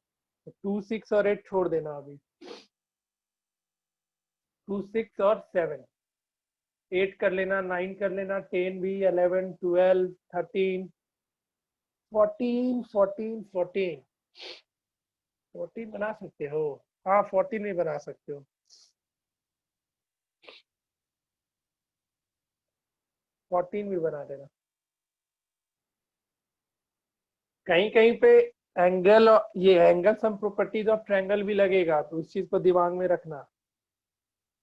2, 6 और 8 छोड़ देना अभी। 2, 6 और 7, 8 कर लेना, 9 कर लेना, 10 भी, 11, 12, 13, 14, 14, 14, 14 बना सकते हो। हाँ 14 भी बना सकते हो, 14 भी बना देना। कहीं कहीं पे एंगल, ये angle sum properties of triangle भी लगेगा, तो इस चीज को दिमाग में रखना।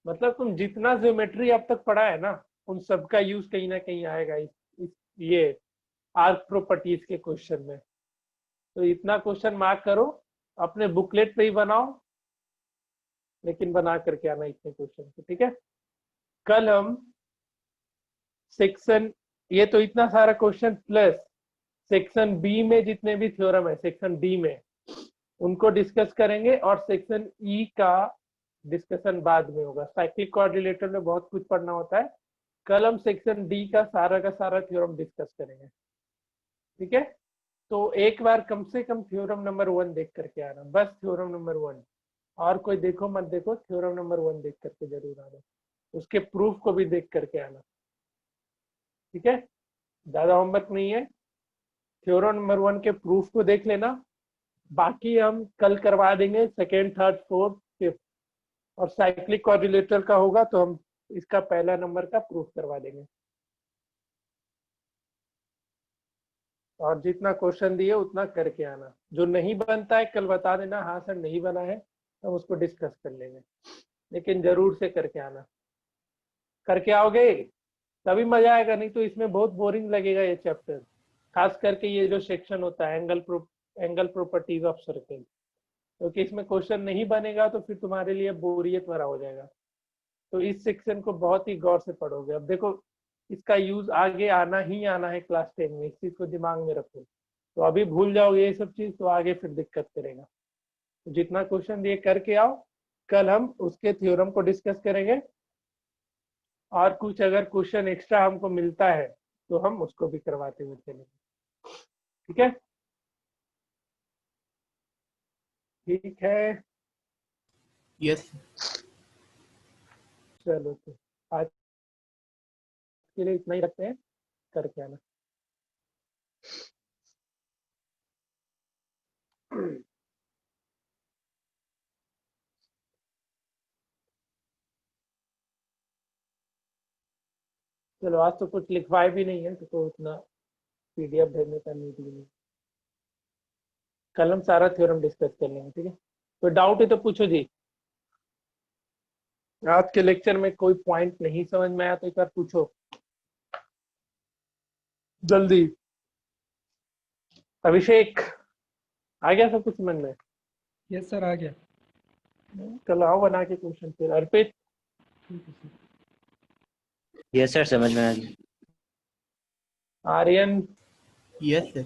मतलब तुम जितना ज्योमेट्री अब तक पढ़ा है ना, उन सब का यूज कहीं ना कहीं आएगा इस ये आर्क प्रॉपर्टीज के क्वेश्चन में। तो इतना क्वेश्चन मार्क करो, अपने बुकलेट पे ही बनाओ, लेकिन बना करके आना इतने क्वेश्चन को। ठीक है, कल हम सेक्शन, ये तो इतना सारा क्वेश्चन प्लस सेक्शन बी में जितने भी थ्योरम है सेक्शन डी में, उनको डिस्कस करेंगे। और सेक्शन ई का डिस्कशन बाद में होगा। साइक्लिक कोऑर्डिनेटर में बहुत कुछ पढ़ना होता है। कल हम सेक्शन डी का सारा थ्योरम डिस्कस करेंगे। ठीक है, तो एक बार कम से कम थ्योरम नंबर 1 देख करके आना, बस थ्योरम नंबर 1। और कोई देखो मत देखो, थ्योरम नंबर 1 देख करके जरूर आना, उसके प्रूफ को भी देख करके आना। ठीक है, ज्यादा होमवर्क नहीं है, थ्योरम नंबर 1 के प्रूफ को देख लेना, बाकी हम कल करवा देंगे, सेकेंड, थर्ड, फोर्थ, फिफ्थ। और साइक्लिक कोऑर्डिनेटर का होगा तो हम इसका पहला नंबर का प्रूफ करवा देंगे। और जितना क्वेश्चन दिए उतना करके आना, जो नहीं बनता है कल बता देना, हाँ सर नहीं बना है, हम उसको डिस्कस कर लेंगे, लेकिन जरूर से करके आना। करके आओगे तभी मजा आएगा, नहीं तो इसमें बहुत बोरिंग लगेगा ये चैप्टर, खास करके ये जो सेक्शन होता है एंगल प्रॉपर्टीज ऑफ सर्कल, क्योंकि इसमें क्वेश्चन नहीं बनेगा तो फिर तुम्हारे लिए बोरियत भरा हो जाएगा। तो इस सेक्शन को बहुत ही गौर से पढ़ोगे। अब देखो इसका यूज आगे आना ही आना है क्लास 10 में, इस चीज को दिमाग में रखो। तो अभी भूल जाओगे ये सब चीज तो आगे फिर दिक्कत करेगा। तो जितना क्वेश्चन दिए करके आओ, कल हम उसके थ्योरम को डिस्कस करेंगे, और कुछ अगर क्वेश्चन एक्स्ट्रा हमको मिलता है तो हम उसको भी करवाते हुए चलेंगे। ठीक है, ठीक है, यस चलो तो आज के लिए इतना ही रखते हैं, करके आना। चलो आज तो कुछ लिखवाए भी नहीं है तो उतना पीडीएफ भेजने का नीड भी नहीं। कल हम सारा थ्योरम डिस्कस कर लेंगे। ठीक है, तो डाउट है तो पूछो जी। आज के लेक्चर में कोई पॉइंट नहीं समझ में आया तो एक बार पूछो जल्दी। अभिषेक आ गया सब कुछ समझ में? यस सर आ गया। कल आओ बना के क्वेश्चन। फिर अर्पित, यस सर समझ में आ गया। Aryan, yes sir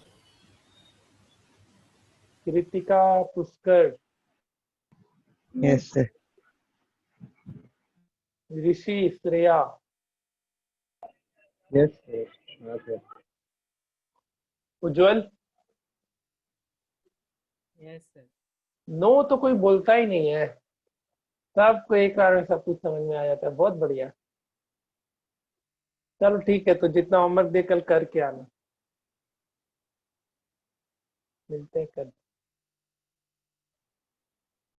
Kritika, Pushkar, Yes, sir. Rishi, Shreya, Yes, sir. Okay. Ujjwal. Yes sir no तो कोई बोलता ही नहीं है, सबको एक बार में सब कुछ समझ में आ जाता है। बहुत बढ़िया। चलो ठीक है, तो जितना होमवर्क दे कल करके आना। मिलते हैं कल।